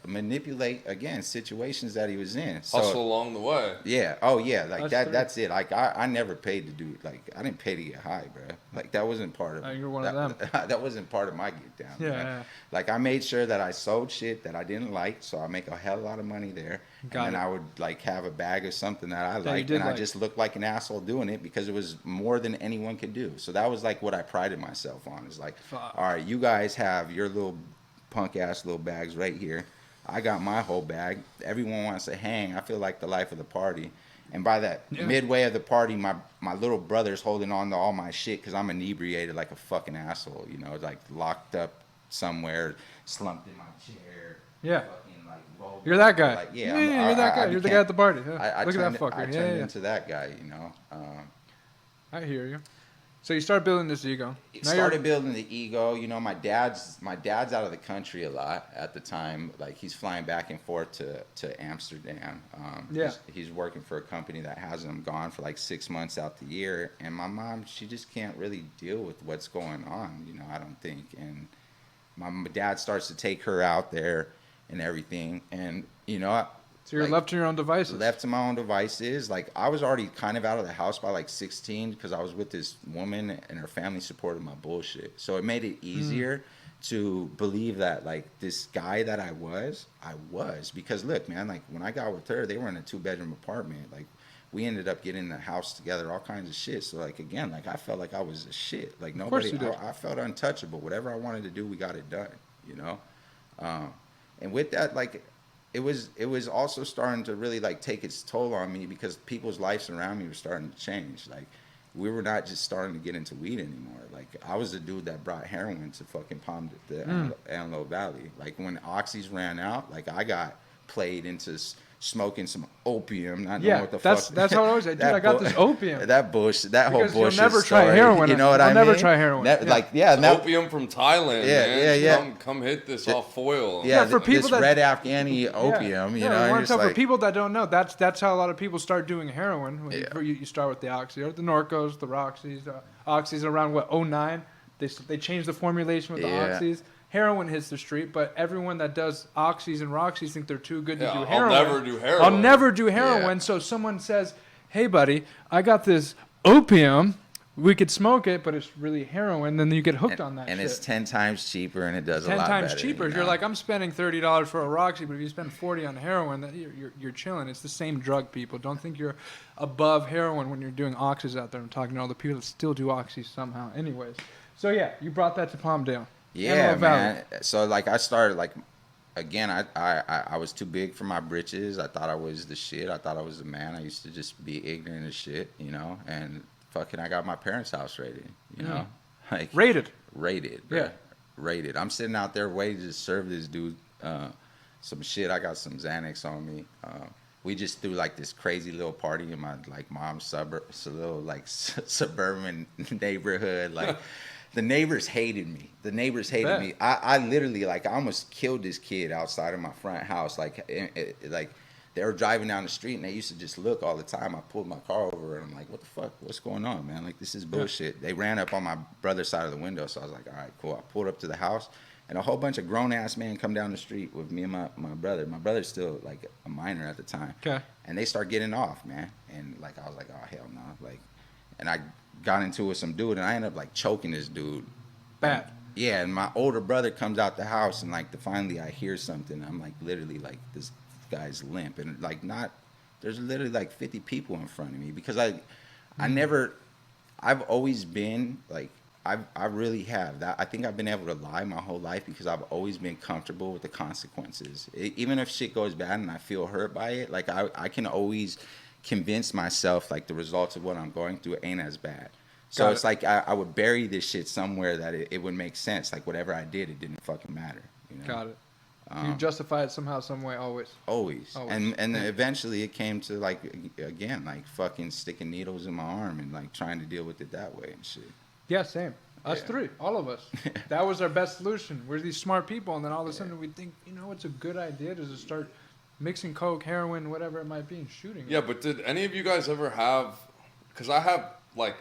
manipulate again situations that he was in. So, Hustle along the way. Yeah. Oh yeah. Like That's that's it. Like I never paid to do like I didn't pay to get high, bro. Like that wasn't part of. You're one that, of them. That wasn't part of my get down. Yeah, man. yeah. Like I made sure that I sold shit that I didn't like, so I make a hell of a lot of money there. Got and then it. I would like have a bag of something that I you liked, did and I like. just looked like an asshole doing it because it was more than anyone could do. So that was like what I prided myself on. Is like, Fuck. all right, you guys have your little punk ass little bags right here. I got my whole bag. Everyone wants to hang. I feel like the life of the party. And by that midway of the party, my little brother's holding on to all my shit because I'm inebriated like a fucking asshole, you know, like locked up somewhere, slumped in my chair. Yeah. Fucking, like, rolled You're that up, guy. like, you're that guy. You're the guy at the party. Yeah. I Look at turned, that fucker. I Yeah, turned yeah. into that guy, you know. I hear you. So you start building this ego. Started building the ego. You know, my dad's out of the country a lot at the time. Like he's flying back and forth to Amsterdam. He's working for a company that has him gone for like 6 months out the year. And my mom, she just can't really deal with what's going on. You know, I don't think. And my dad starts to take her out there and everything. And you know. So you're left to your own devices. Left to my own devices. Like I was already kind of out of the house by like 16 because I was with this woman and her family supported my bullshit. So it made it easier to believe that like this guy that I was because look, man, like when I got with her, they were in a 2-bedroom apartment. Like we ended up getting the house together, all kinds of shit. So like again, like I felt like I was a shit. Like nobody, you did. I felt untouchable. Whatever I wanted to do, we got it done. You know, and with that, like. It was also starting to really like take its toll on me because people's lives around me were starting to change. Like we were not just starting to get into weed anymore. Like I was the dude that brought heroin to fucking the Antelope Valley. Like when oxys ran out, like I got played into smoking some opium, not knowing what the fuck. That's how I always say, dude, I got this opium. That bullshit, that whole Because bullshit you'll never story. try heroin. You know what I mean? You'll never try heroin. Like It's opium from Thailand, man. Yeah. Come hit this off foil. Yeah, for people this that- red Afghani opium, you know. I and want just to tell like, for people that don't know, that's how a lot of people start doing heroin. When you start with the oxy, or the Norcos, the Roxys, oxys around what 09. They changed the formulation with the oxys. Heroin hits the street, but everyone that does oxys and roxys think they're too good to do heroin. I'll never do heroin. I'll never do heroin. Yeah. So someone says, "Hey, buddy, I got this opium. We could smoke it, but it's really heroin." Then you get hooked on that. And shit. it's 10 times cheaper, and it does a 10 lot times better, cheaper. you know? You're like, I'm spending $30 for a Roxy, but if you spend 40 on heroin, that you're chilling. It's the same drug, people. Don't think you're above heroin when you're doing oxys out there. I'm talking to all the people that still do oxys somehow. Anyways, so yeah, you brought that to Palmdale. Yeah, Antelope Valley. man. So like I started like, again, I was too big for my britches. I thought I was the shit. I thought I was the man. I used to just be ignorant as shit, you know. And fucking, I got my parents' house raided, you know, like Rated. bro. Yeah. Raided. I'm sitting out there waiting to serve this dude some shit. I got some Xanax on me. We just threw like this crazy little party in my like mom's little like suburban neighborhood, like. The neighbors hated me. Me. I literally, like, I almost killed this kid outside of my front house. Like, like they were driving down the street, and they used to just look all the time. I pulled my car over, and I'm like, what the fuck? What's going on, man? Like, this is bullshit. They ran up on my brother's side of the window, so I was like, all right, cool. I pulled up to the house. and a whole bunch of grown ass men come down the street with me and my brother. My brother's still like a minor at the time. Okay. And they start getting off, man. And like I was like, oh hell no, like, and I got into it with some dude, and I ended up like choking this dude. Bad. Yeah, and my older brother comes out the house, and like finally I hear something. I'm like literally like this guy's limp, and like not. There's literally like 50 people in front of me because I've always been like I really have that. I think I've been able to lie my whole life because I've always been comfortable with the consequences. Even if shit goes bad and I feel hurt by it, like I can always convince myself like the results of what I'm going through ain't as bad. So it's like I would bury this shit somewhere that it would make sense. Like whatever I did, it didn't fucking matter. You know? Got it. You justify it somehow, some way, always. Always. And eventually it came to like again like fucking sticking needles in my arm and like trying to deal with it that way and shit. Yeah, same. Us three, all of us. That was our best solution. We're these smart people, and then all of a sudden we think, you know, it's a good idea to just start mixing coke, heroin, whatever it might be, and shooting. Yeah, but did any of you guys ever have? Because I have like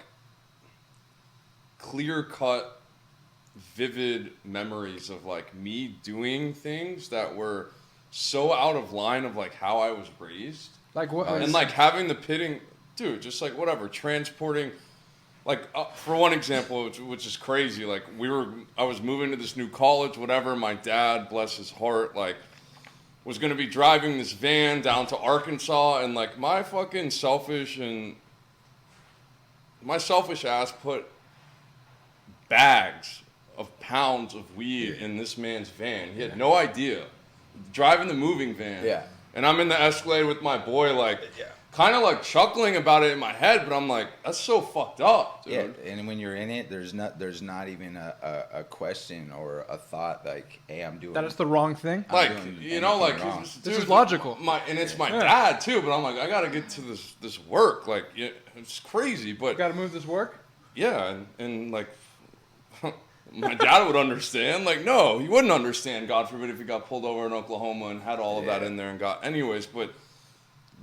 clear-cut, vivid memories of like me doing things that were so out of line of like how I was raised. Like what? And like having the pitting, dude, just like whatever, transporting. Like for one example, which is crazy. Like I was moving to this new college, whatever. My dad, bless his heart, like was gonna be driving this van down to Arkansas, and like my selfish ass put bags of pounds of weed in this man's van. He had no idea. Driving the moving van. Yeah. And I'm in the Escalade with my boy, like, kind of like chuckling about it in my head, but I'm like, that's so fucked up, dude. Yeah, and when you're in it, there's not even a question or a thought like, hey, I'm doing that is the wrong thing. Like, you know, like, this is logical. And it's my dad too, but I'm like, I gotta get to this work. Like, it's crazy, but Got to move this work. yeah, and like, my dad would understand. Like, no, he wouldn't understand, God forbid, if he got pulled over in Oklahoma and had all of that in there and got... Anyways, but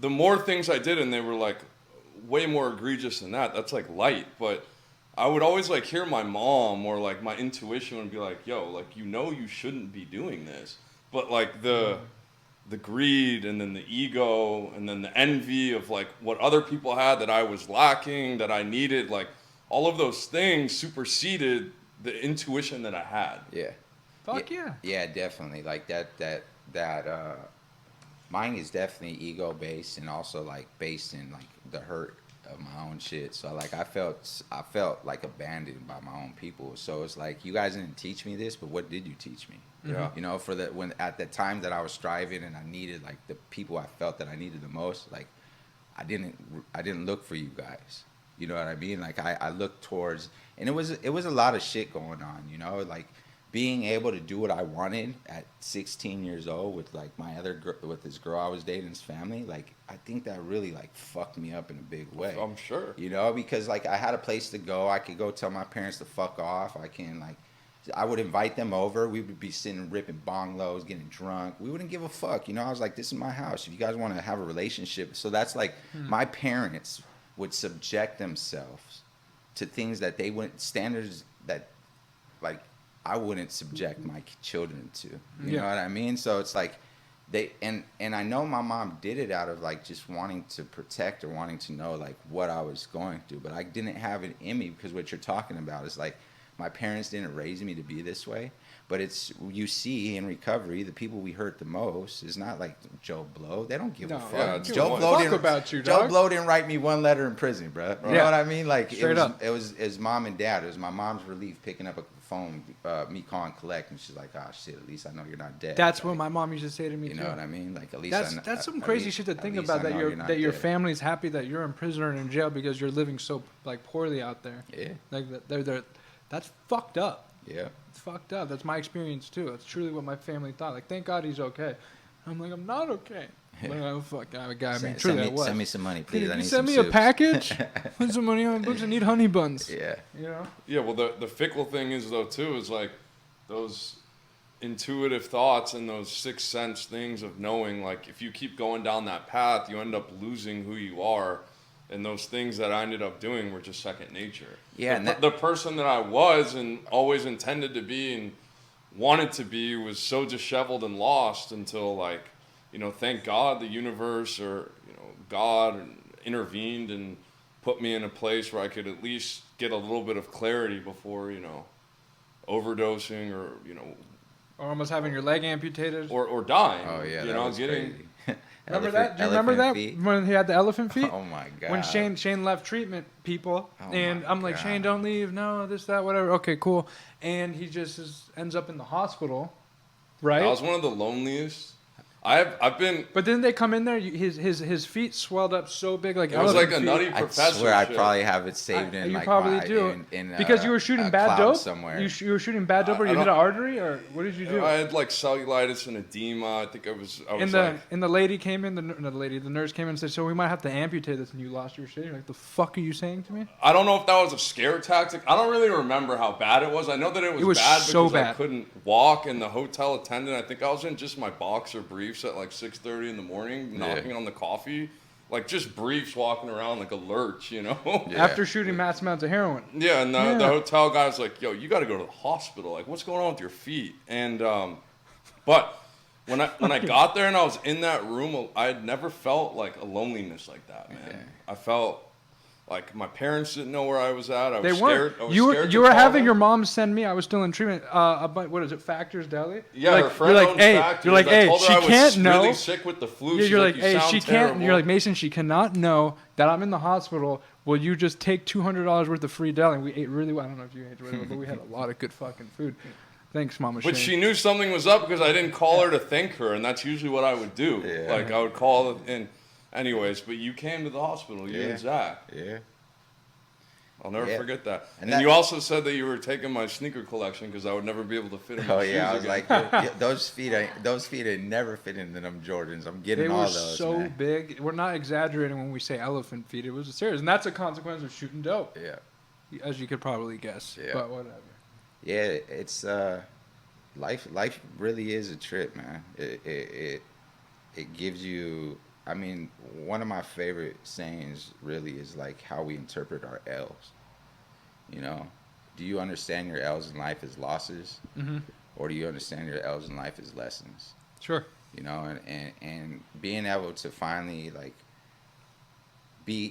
the more things I did, and they were, like, way more egregious than that, that's, like, light. But I would always, like, hear my mom or, like, my intuition would be like, yo, like, you know you shouldn't be doing this. But, like, the greed and then the ego and then the envy of, like, what other people had that I was lacking, that I needed, like, all of those things superseded the intuition that I had. Yeah. Fuck yeah. Yeah, definitely. Like that mine is definitely ego based and also like based in like the hurt of my own shit. So like I felt like abandoned by my own people. So it's like, you guys didn't teach me this, but what did you teach me? Yeah. You know, when at the time that I was striving and I needed like the people I felt that I needed the most, like I didn't look for you guys. You know what I mean? Like I looked towards, and it was a lot of shit going on, you know, like being able to do what I wanted at 16 years old with like with this girl I was dating's family. Like I think that really like fucked me up in a big way. I'm sure. You know, because like I had a place to go. I could go tell my parents to fuck off. I would invite them over. We would be sitting ripping bong lows, getting drunk. We wouldn't give a fuck. You know, I was like, this is my house. If you guys want to have a relationship. So that's like my parents would subject themselves to things that they wouldn't, standards that like I wouldn't subject my children to. You know what I mean? So it's like and I know my mom did it out of like just wanting to protect or wanting to know like what I was going through, but I didn't have it in me, because what you're talking about is like my parents didn't raise me to be this way. But it's, you see in recovery, the people we hurt the most is not like Joe Blow. They don't give a fuck. Yeah, Joe Blow didn't, about you, dog. Joe Blow didn't write me one letter in prison, bro. You know what I mean? Like it was mom and dad. It was my mom's relief picking up a phone, me calling collect, and she's like, "Oh shit, at least I know you're not dead." That's like, what my mom used to say to me. You know what I mean? Like at least that's some crazy shit to think about, that your family's happy that you're in prison or in jail because you're living so like poorly out there. Yeah. Like that's fucked up. Yeah. It's fucked up. That's my experience too. That's truly what my family thought. Like, thank God he's okay. I'm like, I'm not okay. But oh fuck, I mean, truly I was. Send me some money, please. Can you send me a package? Put some money on books. I need honey buns. Yeah. You know. Yeah. Well, the fickle thing is though too is like those intuitive thoughts and those sixth sense things of knowing, like if you keep going down that path, you end up losing who you are. And those things that I ended up doing were just second nature. Yeah, the person that I was and always intended to be and wanted to be was so disheveled and lost until, like, you know, thank God the universe or, you know, God intervened and put me in a place where I could at least get a little bit of clarity before, you know, overdosing or, you know, Or almost having your leg amputated. or dying. Oh yeah, you that know, was getting crazy. Remember that? Do you remember that Feet? when he had the elephant feet? Oh my god. When Shane left treatment, people, Oh and my I'm like, Shane, God. don't leave. No, this, that, whatever. Okay, cool. And he just ends up in the hospital, right? I was one of the loneliest. I've been. But didn't they come in there? His feet swelled up so big, like It was elephant like a feet. nutty I professor. swear I shit. probably have it saved in You like probably my, do. in Because you were shooting a bad cloud dope. somewhere. You were shooting bad dope, or I you hit an don't- artery, or what did you do? I had like cellulitis and edema. I think I was And like, the lady came in, the nurse came in and said, so we might have to amputate this, and you lost your shit. You're like, the fuck are you saying to me? I don't know if that was a scare tactic. I don't really remember how bad it was. I know that it was bad so because I bad. couldn't walk, and the hotel attendant, I think I was in just my boxer briefs at like 6:30 in the morning, knocking on the coffee, like just briefs, walking around like a lurch, you know. Yeah. After shooting mass amounts of heroin. Yeah, and the Yeah. hotel guy was like, "Yo, you got to go to the hospital. Like, what's going on with your feet?" And but when I got there and I was in that room, I had never felt like a loneliness like that, man. Yeah. I felt like my parents didn't know where I was at. I was They scared. weren't. I was You were scared you to were call having them. your mom send me. I was still in treatment. About what is it? Factors Deli. Yeah, You're her friend you're like, owns hey, Factors. you're like, I hey, told her she I was can't know. really sick with the flu. Yeah, She's you're like, like, "You hey, sound she can't. terrible." You're like, Mason, she cannot know that I'm in the hospital. Will you just take $200 worth of free deli? And we ate really well. I don't know if you ate really well, but we had a lot of good fucking food. Thanks, Mama But Shane. she knew something was up because I didn't call her to thank her, and that's usually what I would do. Yeah. Like I would call and, anyways. But you came to the hospital, you Yeah. and Zach. Yeah. I'll never Yeah. forget that. And And that- you also said that you were taking my sneaker collection because I would never be able to fit in my Oh shoes yeah, I was again. like, yeah, those feet ain't never fit into them Jordans. I'm getting They all were those. so man. big. We're not exaggerating when we say elephant feet. It was serious, and that's a consequence of shooting dope, Yeah. as you could probably guess. Yeah. But whatever. Yeah, it's life really is a trip, man. It gives you. I mean, one of my favorite sayings really is like how we interpret our L's. You know, do you understand your L's in life as losses, Mm-hmm. or do you understand your L's in life as lessons? Sure. You know, and being able to finally like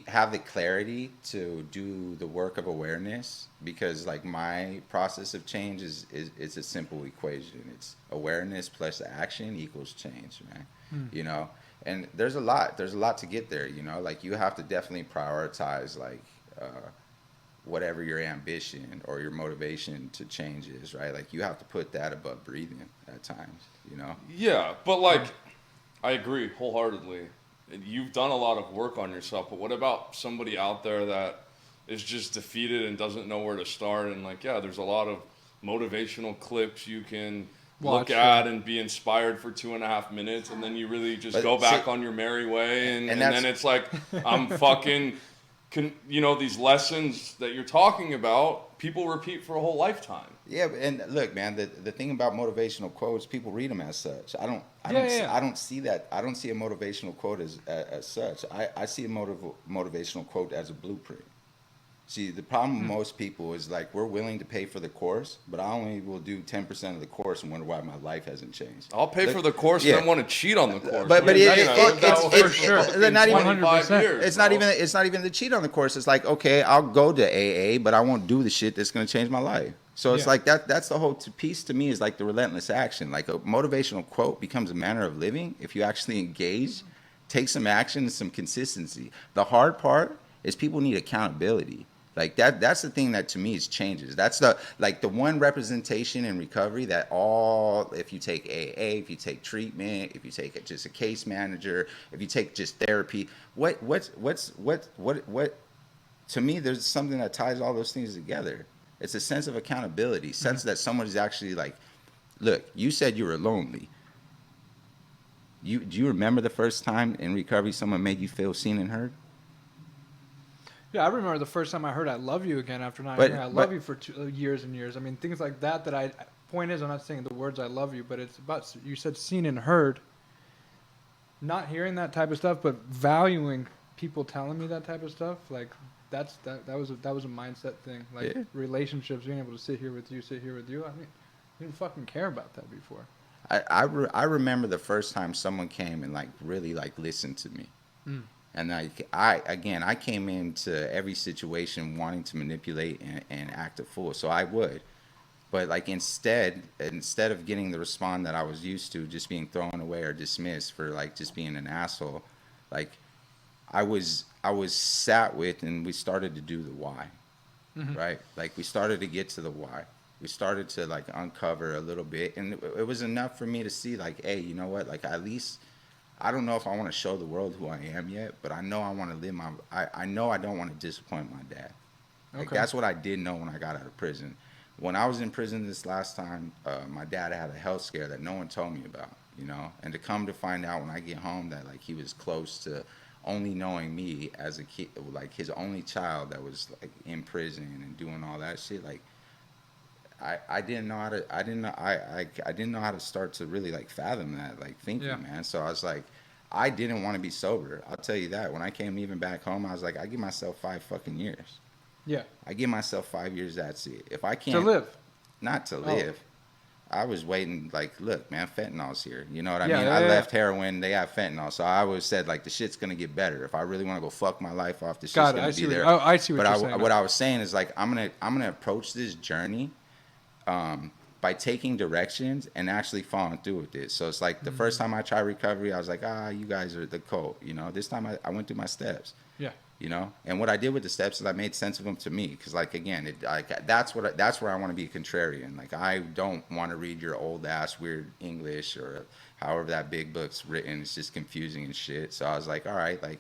have the clarity to do the work of awareness, because like my process of change is it's a simple equation. It's awareness plus action equals change, man. You know, and there's a lot to get there. You know, like you have to definitely prioritize like whatever your ambition or your motivation to change is, right? Like you have to put that above breathing at times. You know. Yeah, but like, I agree wholeheartedly. You've done a lot of work on yourself, but what about somebody out there that is just defeated and doesn't know where to start? And like, yeah, there's a lot of motivational clips you can Watch, look at and be inspired for 2.5 minutes, and then you really just But go back see- on your merry way, and that's- then it's like, I'm fucking, you know, these lessons that you're talking about, people repeat for a whole lifetime. Yeah, and look, man, the thing about motivational quotes, people read them as such. I don't see that. I don't see a motivational quote as such. I see a motivational quote as a blueprint. See, the problem with most people is like we're willing to pay for the course, but I only will do 10% of the course and wonder why my life hasn't changed. I'll pay Look, for the course yeah. and then want to cheat on the course. But Yeah, it- you know, it- that it's- was sure. fucking They're not even- 25 years, It's bro. not even the cheat on the course. It's like, okay, I'll go to AA, but I won't do the shit that's going to change my life. So it's Yeah. like that's the whole piece to me is like the relentless action. Like a motivational quote becomes a manner of living if you actually engage, take some action and some consistency. The hard part is people need accountability. Like that's the thing that to me is changes. That's the one representation in recovery that if you take AA, if you take treatment, if you take just a case manager, if you take just therapy, what to me there's something that ties all those things together. It's a sense of accountability, sense that someone is actually like, look, you said you were lonely. Do you remember the first time in recovery someone made you feel seen and heard? Yeah, I remember the first time I heard "I love you" again after not But- hearing "I but- love you" for years and years. I mean, things like that. Point is, I'm not saying the words "I love you," but it's about you said "seen and heard." Not hearing that type of stuff, but valuing people telling me that type of stuff, like that was a mindset thing. Like Yeah. relationships, being able to sit here with you. I mean, You didn't fucking care about that before. I remember the first time someone came and like really like listened to me. Mm. And like I came into every situation wanting to manipulate and act a fool. So I would. But like instead of getting the response that I was used to, just being thrown away or dismissed for like just being an asshole, like I was sat with, and we started to do the why. Mm-hmm. Right? Like we started to get to the why. We started to like uncover a little bit, and it was enough for me to see like, hey, you know what? Like at least I don't know if I want to show the world who I am yet, but I know I want to live my. I know I don't want to disappoint my dad. Like Okay. that's what I did know when I got out of prison. When I was in prison this last time, my dad had a health scare that no one told me about, you know. And to come to find out when I get home that like he was close to only knowing me as a kid, like his only child that was like in prison and doing all that shit, like I didn't know how to I didn't know how to start to really like fathom that like thinking, Yeah. man. So I was like, I didn't want to be sober. I'll tell you that. When I came even back home, I was like, I give myself 5 fucking years. Yeah. I give myself 5 years. That's it. If I To can't live. not to live. I was waiting, like, look, man, fentanyl's here. You know what I Yeah, mean? yeah, I yeah. left heroin, they have fentanyl. So I always said, like, the shit's going to get better. If I really want to go fuck my life off, the shit's Got it. going I to be see what there. I see what But you're saying. what I was saying is, like, I'm gonna approach this journey by taking directions and actually following through with it. So it's like the first time I tried recovery, I was like, you guys are the cult. You know, this time I went through my steps. Yeah. You know, and what I did with the steps is I made sense of them to me, because like again, that's where I want to be a contrarian. Like I don't want to read your old ass weird English or however that big book's written. It's just confusing and shit. So I was like, all right, like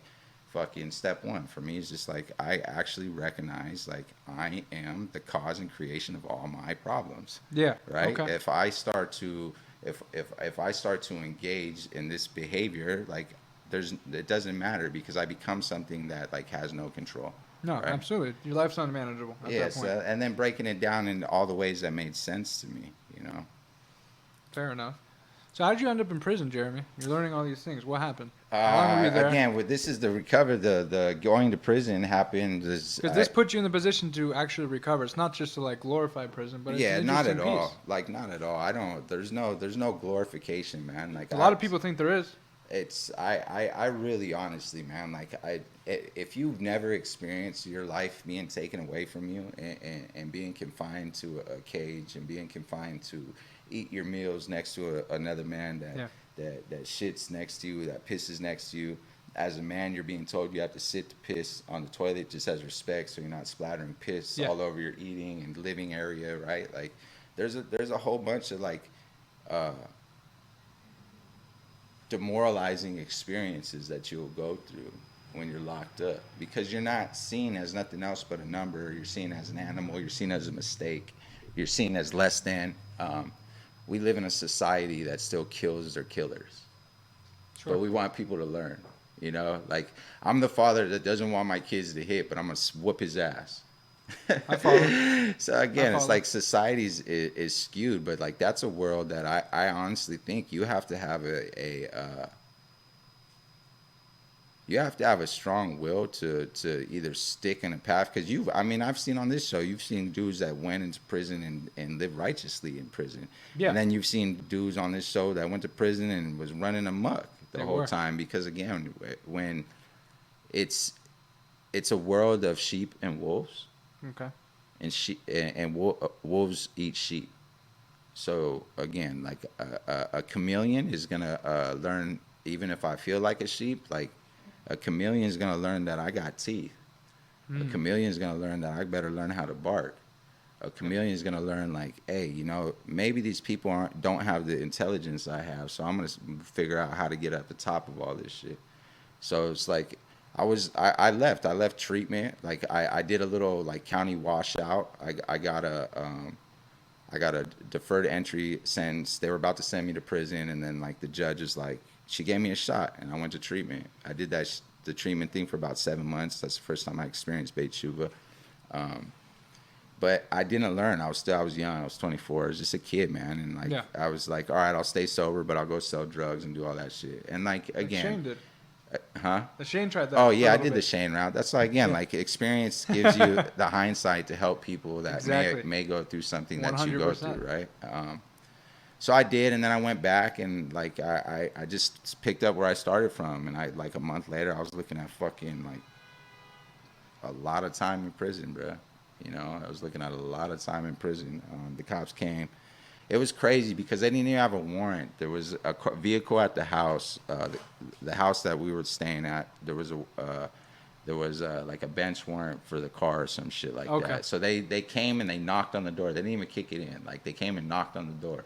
fucking step one for me is just like I actually recognize like I am the cause and creation of all my problems. Yeah. Right. Okay. If I start to if I start to engage in this behavior, like it doesn't matter, because I become something that like has no control. No, right? absolutely. Your life's unmanageable at that Yes, point. and then breaking it down in all the ways that made sense to me, you know. Fair enough. So how did you end up in prison, Jeremy? You're learning all these things. What happened? How long were you there? Again, this is the recover. The going to prison happened. Because this puts you in the position to actually recover. It's not just to like glorify prison, but it's yeah, an not at interesting all. piece. Like not at all. I don't. There's no glorification, man. Like A lot of people think there is. It's I really honestly, man, like if you've never experienced your life being taken away from you and being confined to a cage and being confined to eat your meals next to another man that shits next to you, that pisses next to you. As a man, you're being told you have to sit to piss on the toilet just as respect, so you're not splattering piss all over your eating and living area, right? Like there's a whole bunch of like demoralizing experiences that you'll go through when you're locked up, because you're not seen as nothing else but a number. You're seen as an animal. You're seen as a mistake. You're seen as less than. We live in a society that still kills their killers, but we want people to learn. You know, like I'm the father that doesn't want my kids to hit, but I'm gonna whoop his ass. I follow. So again, it's like society's is skewed, but like that's a world that I honestly think you have to have you have to have a strong will to either stick in a path, because I've seen on this show, you've seen dudes that went into prison and lived righteously in prison. Yeah. And then you've seen dudes on this show that went to prison and was running amok the whole time, because again, when it's a world of sheep and wolves. Okay. And wolves eat sheep. So again, like a chameleon is gonna learn, even if I feel like a sheep, like a chameleon is gonna learn that I got teeth. A chameleon is gonna learn that I better learn how to bark. A chameleon is gonna learn like, hey, you know, maybe these people don't have the intelligence I have, so I'm gonna figure out how to get at the top of all this shit. So it's like I left treatment. Like I did a little like county washout. I got a deferred entry sentence. They were about to send me to prison, and then like the judge is like, she gave me a shot, and I went to treatment. I did the treatment thing for about 7 months. That's the first time I experienced Beit Shuva. But I didn't learn. I was young. I was 24. I was just a kid, man. And like I was like, all right, I'll stay sober, but I'll go sell drugs and do all that shit. And like again, Shane did. Huh? The Shane tried that. Oh yeah, I did the Shane route. That's why again, like experience gives you the hindsight to help people that may go through something that you go 100%. through, right? So I did, and then I went back, and like I just picked up where I started from, and I like a month later I was looking at fucking like a lot of time in prison, bro. You know, I was looking at a lot of time in prison. The cops came. It was crazy because they didn't even have a warrant. There was a vehicle at the house, the house that we were staying at. There was like a bench warrant for the car or some shit like that. So they came and they knocked on the door. They didn't even kick it in. Like they came and knocked on the door.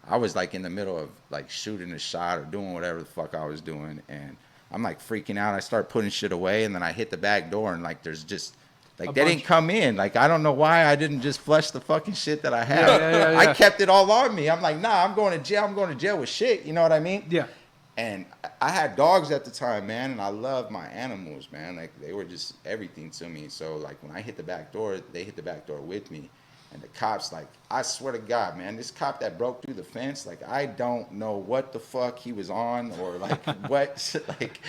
I was like in the middle of like shooting a shot or doing whatever the fuck I was doing, and I'm like freaking out. I start putting shit away, and then I hit the back door, and like there's just like they didn't come in. Like I don't know why I didn't just flush the fucking shit that I had. Yeah. I kept it all on me. I'm like, nah, I'm going to jail. I'm going to jail with shit. You know what I mean? Yeah. And I had dogs at the time, man, and I loved my animals, man. Like they were just everything to me. So like when I hit the back door, they hit the back door with me. And the cops, like, I swear to God, man, this cop that broke through the fence, like, I don't know what the fuck he was on or, like, what, like,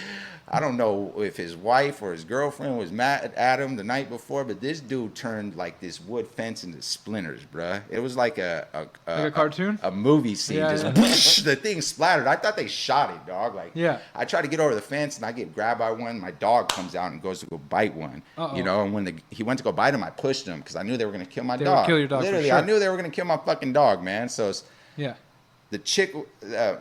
I don't know if his wife or his girlfriend was mad at him the night before, but this dude turned, like, this wood fence into splinters, bruh. It was like a cartoon? a movie scene. Yeah, just whoosh, the thing splattered. I thought they shot it, dog. Like, yeah. I try to get over the fence, and I get grabbed by one. My dog comes out and goes to go bite one, you know, and when he went to go bite him, I pushed him because I knew they were going to kill my dog. Kill your dog. Literally, for sure. I knew they were gonna kill my fucking dog, man. So yeah, the chick,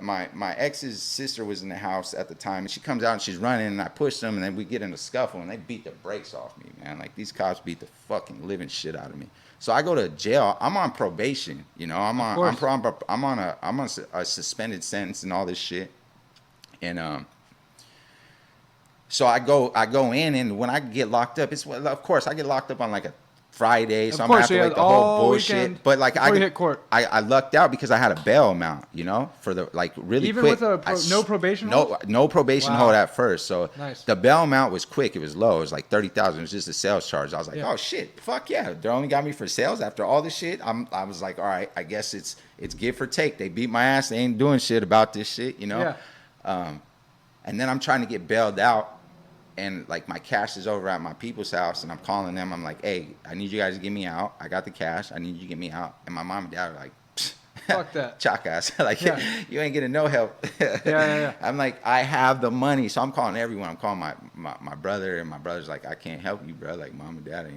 my ex's sister was in the house at the time, and she comes out and she's running, and I push them, and then we get in a scuffle, and they beat the brakes off me, man. Like these cops beat the fucking living shit out of me. So I go to jail. I'm on probation, you know. I'm on a suspended sentence and all this shit, and so I go in, and when I get locked up, of course I get locked up on like a Friday, so I'm gonna have to wait the whole bullshit. But like I hit court. I lucked out because I had a bail amount, you know, for the like really even quick. with no probation hold? No probation hold at first. So nice. The bail amount was quick. It was low. It was like 30,000. It was just a sales charge. I was like, yeah. oh shit, fuck yeah. They only got me for sales after all this shit. I was like, all right, I guess it's give or take. They beat my ass. They ain't doing shit about this shit, you know. Yeah. And then I'm trying to get bailed out. And like my cash is over at my people's house, and I'm calling them. I'm like, "Hey, I need you guys to get me out. I got the cash. I need you to get me out." And my mom and dad are like, "Fuck that, chalk ass. Like, yeah. You ain't getting no help." Yeah. I'm like, I have the money, so I'm calling everyone. I'm calling my brother, and my brother's like, "I can't help you, bro. Like, mom and dad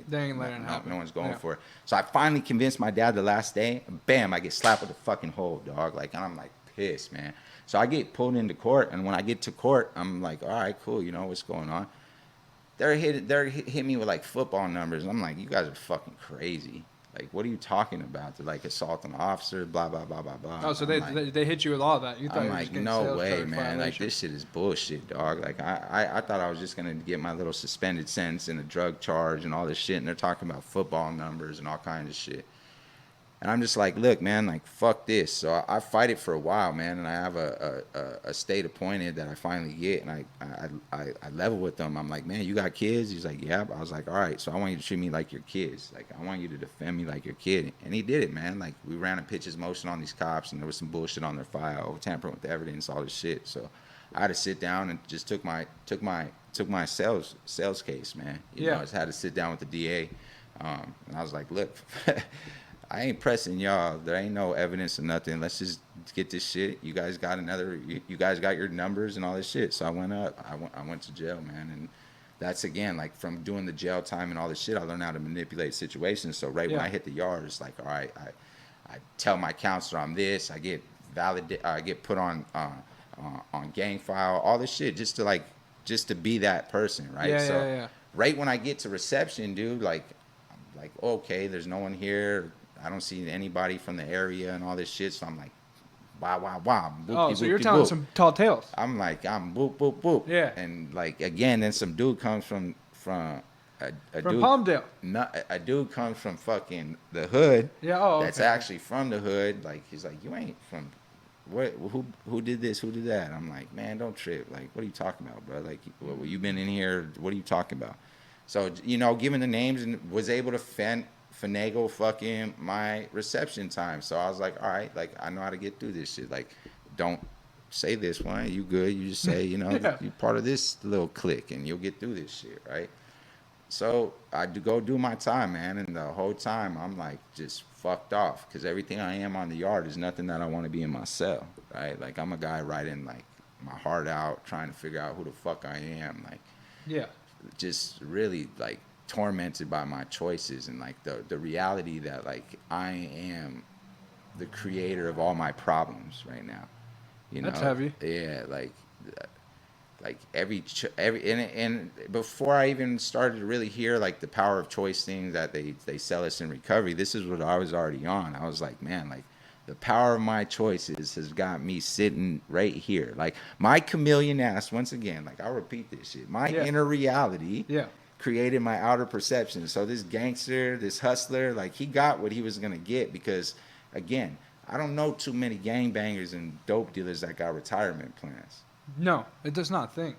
they ain't letting help. No one's going for it." So I finally convinced my dad the last day. Bam! I get slapped with a fucking hole, dog. Like, and I'm like pissed, man. So I get pulled into court, and when I get to court, I'm like, all right, cool, you know, what's going on? They're hit me with like football numbers, and I'm like, you guys are fucking crazy. Like, what are you talking about? They're like assault an officer, blah blah blah blah blah. Oh, so they hit you with all that? You thought I'm you were like, just getting no way, charge man. violation. Like, this shit is bullshit, dog. Like, I thought I was just gonna get my little suspended sentence and a drug charge and all this shit, and they're talking about football numbers and all kinds of shit. And I'm just like, look, man, like, fuck this. So I fight it for a while, man, and I have a state appointed that I finally get, and I level with them. I'm like, man, you got kids? He's like, yeah. I was like, all right, so I want you to treat me like your kids. Like, I want you to defend me like your kid. And he did it, man. Like, we ran a pitches motion on these cops, and there was some bullshit on their file, tampering with the evidence, all this shit. So I had to sit down and just took my sales case, man. You know, I just had to sit down with the DA, and I was like, look. I ain't pressing y'all. There ain't no evidence or nothing. Let's just get this shit. You guys got you guys got your numbers and all this shit. So I went up. I went to jail, man. And that's, again, like, from doing the jail time and all this shit, I learned how to manipulate situations. So when I hit the yard, it's like, all right, I tell my counselor I'm this. I get I get put on gang file, all this shit, just to be that person, right? Yeah. Right when I get to reception, dude, like, okay, there's no one here. I don't see anybody from the area and all this shit. So I'm like, wow. Oh, so you're telling some tall tales. I'm like, I'm boop, boop, boop. Yeah. And like, again, then some dude comes from dude, Palmdale. A dude comes from fucking the hood. Yeah. Oh, that's actually from the hood. Like, he's like, you ain't from what? Who did this? Who did that? I'm like, man, don't trip. Like, what are you talking about, bro? Like, you been in here? What are you talking about? So, you know, giving the names, and was able to finagle fucking my reception time. So I was like, all right, like, I know how to get through this shit. Like, don't say this one. You good. You just say, you know, you're part of this little clique, and you'll get through this shit, right? So I do go do my time, man, and the whole time I'm like just fucked off because everything I am on the yard is nothing that I want to be in my cell, right? Like I'm a guy writing like my heart out, trying to figure out who the fuck I am, like Yeah. just really like tormented by my choices and like the reality that like I am the creator of all my problems right now. You know, That's heavy. yeah, like every and before I even started to really hear like the power of choice thing that they sell us in recovery, this is what I was already on. I was like, man, like the power of my choices has got me sitting right here. Like my chameleon ass, once again, like I'll repeat this shit. My Yeah. inner reality Yeah. created my outer perception. So this gangster, this hustler, like he got what he was gonna get because again, I don't know too many gangbangers and dope dealers that got retirement plans. No, it does not think.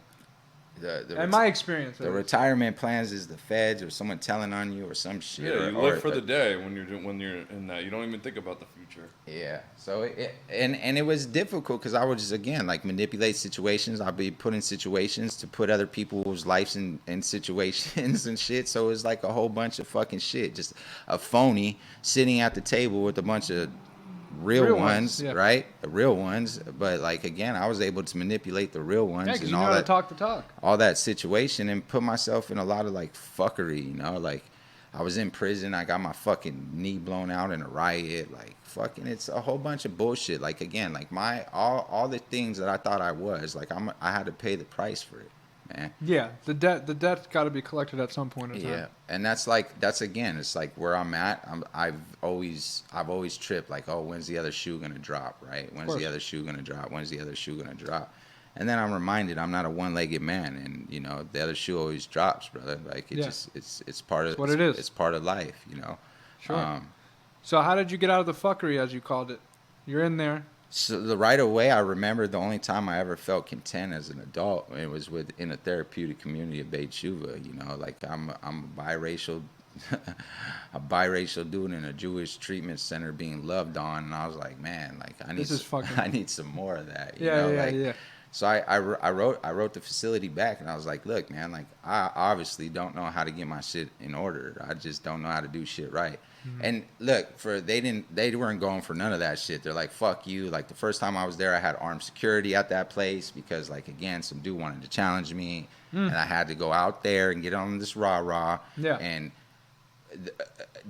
The In my experience, the at least. retirement plans is the feds or someone telling on you or some shit. Yeah, you or live for the day when you're in that. You don't even think about the future. Yeah. So and it was difficult because I would just again like manipulate situations. I'd be put in situations to put other people's lives in situations and shit. So it was like a whole bunch of fucking shit. Just a phony sitting at the table with a bunch of real ones, yeah. right? The real ones. But like again, I was able to manipulate the real ones Yeah, because and you know all how to that. talk the talk. All that situation and put myself in a lot of like fuckery, you know, like I was in prison, I got my fucking knee blown out in a riot, like fucking it's a whole bunch of bullshit. Like again, like my all the things that I thought I was, like I had to pay the price for it, man. Yeah, the debt's got to be collected at some point in time. Yeah, and that's again, it's like where I'm at. I've always tripped like, oh, when's the other shoe gonna drop, right? When's the other shoe gonna drop? When's the other shoe gonna drop? And then I'm reminded I'm not a one-legged man, and you know the other shoe always drops, brother. Like it just it's part of It's what it is. It's part of life, you know. Sure. So how did you get out of the fuckery, as you called it? You're in there. So the right away, I remember the only time I ever felt content as an adult, it was in a therapeutic community of Beit Tshuva. You know, like I'm a biracial, a biracial dude in a Jewish treatment center being loved on, and I was like, man, like I need some more of that. You know? Yeah. So I wrote the facility back, and I was like, look, man, like I obviously don't know how to get my shit in order. I just don't know how to do shit right. Mm-hmm. And look, they weren't going for none of that shit. They're like, fuck you. Like the first time I was there, I had armed security at that place because like again, some dude wanted to challenge me, and I had to go out there and get on this rah-rah. Yeah. And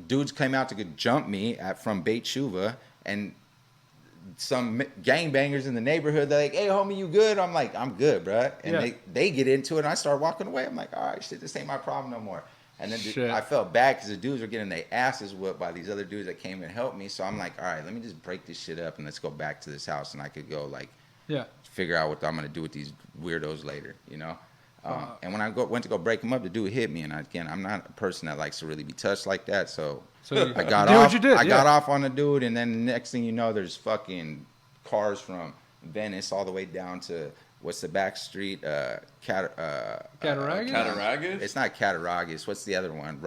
dudes came out to jump me from Beit Tshuva, and some gangbangers in the neighborhood, they're like, hey, homie, you good? I'm like, I'm good, bro. And they get into it, and I start walking away. I'm like, all right, shit, this ain't my problem no more. And then I felt bad because the dudes were getting their asses whooped by these other dudes that came and helped me. So I'm like, all right, let me just break this shit up, and let's go back to this house, and I could go, like, figure out what I'm going to do with these weirdos later, you know? And when I went to go break them up, the dude hit me. And again, I'm not a person that likes to really be touched like that. So I got off. I got off on the dude, and then the next thing you know, there's fucking cars from Venice all the way down to what's the back street? Cataragus? Cataragus? It's not Cataragus. What's the other one?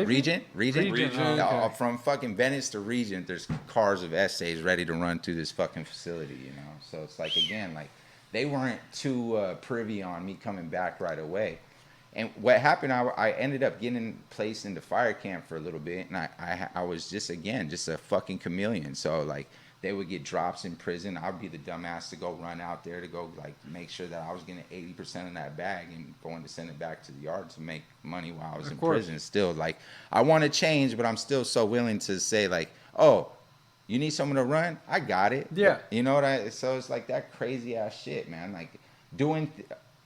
Regent. Okay. From fucking Venice to Regent, there's cars of essays ready to run through this fucking facility. You know, so it's like again, like. They weren't too privy on me coming back right away. And what happened, I ended up getting placed into fire camp for a little bit, and I was just a fucking chameleon. So like they would get drops in prison. I'd be the dumbass to go run out there to go like make sure that I was getting 80% of that bag and going to send it back to the yard to make money while I was in prison. Still, like I want to change, but I'm still so willing to say like, oh, you need someone to run? I got it. Yeah. You know what so it's like that crazy ass shit, man. Like doing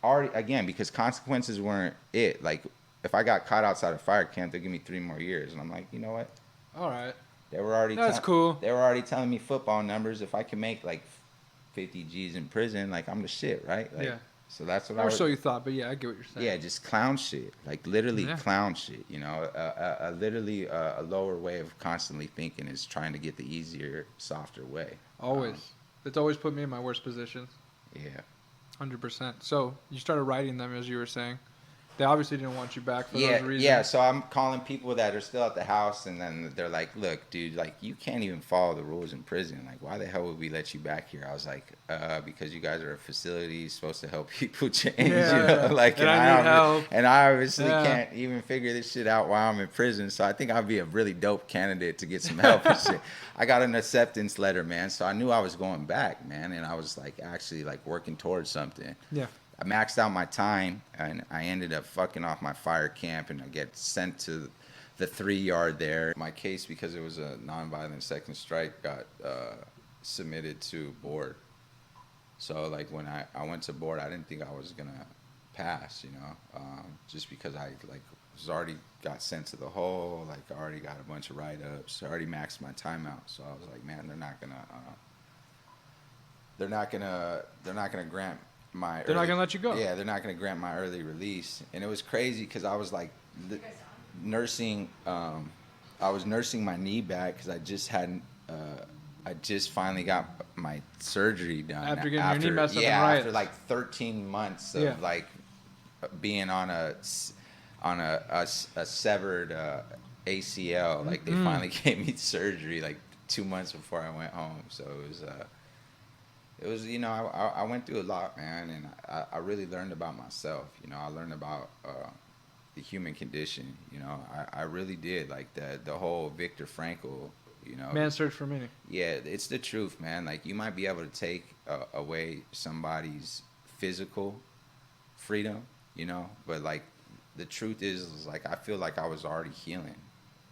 already again, because consequences weren't it. Like if I got caught outside of fire camp, they'd give me 3 more years. And I'm like, you know what? All right. They were already That's cool. They were already telling me football numbers. If I can make like 50 G's in prison, like I'm the shit, right? Like, yeah. So that's what or so you thought, but yeah, I get what you're saying. Yeah, just clown shit, like literally clown shit. You know, literally a lower way of constantly thinking is trying to get the easier, softer way. Always, it's always put me in my worst positions. Yeah, 100%. So you started writing them, as you were saying. They obviously didn't want you back for those reasons. Yeah. So I'm calling people that are still at the house, and then they're like, "Look, dude, like you can't even follow the rules in prison. Like, why the hell would we let you back here?" I was like, because you guys are a facility supposed to help people change. Yeah. Like, And I need help. And I obviously Yeah. can't even figure this shit out while I'm in prison. So I think I'd be a really dope candidate to get some help and shit. I got an acceptance letter, man. So I knew I was going back, man, and I was like actually like working towards something. Yeah. I maxed out my time, and I ended up fucking off my fire camp, and I get sent to the 3-yard there. My case, because it was a nonviolent second strike, got submitted to board. So like when I went to board, I didn't think I was gonna pass, you know, just because I like was already got sent to the hole, like I already got a bunch of write-ups, I already maxed my time out. So I was like, man, they're not gonna grant my. They're not gonna let you go. Yeah, they're not gonna grant my early release, and it was crazy because I was like nursing. I was nursing my knee back because I just hadn't. I just finally got my surgery done After getting your knee messed up and riots. after like 13 months of Yeah. like being on a severed ACL. Like they finally gave me surgery like 2 months before I went home. So it was, you know, I went through a lot, man, and I really learned about myself. You know, I learned about the human condition. You know, I really did. Like the whole Viktor Frankl, you know. Man's search for meaning. Yeah, it's the truth, man. Like you might be able to take away somebody's physical freedom, you know, but like the truth is like I feel like I was already healing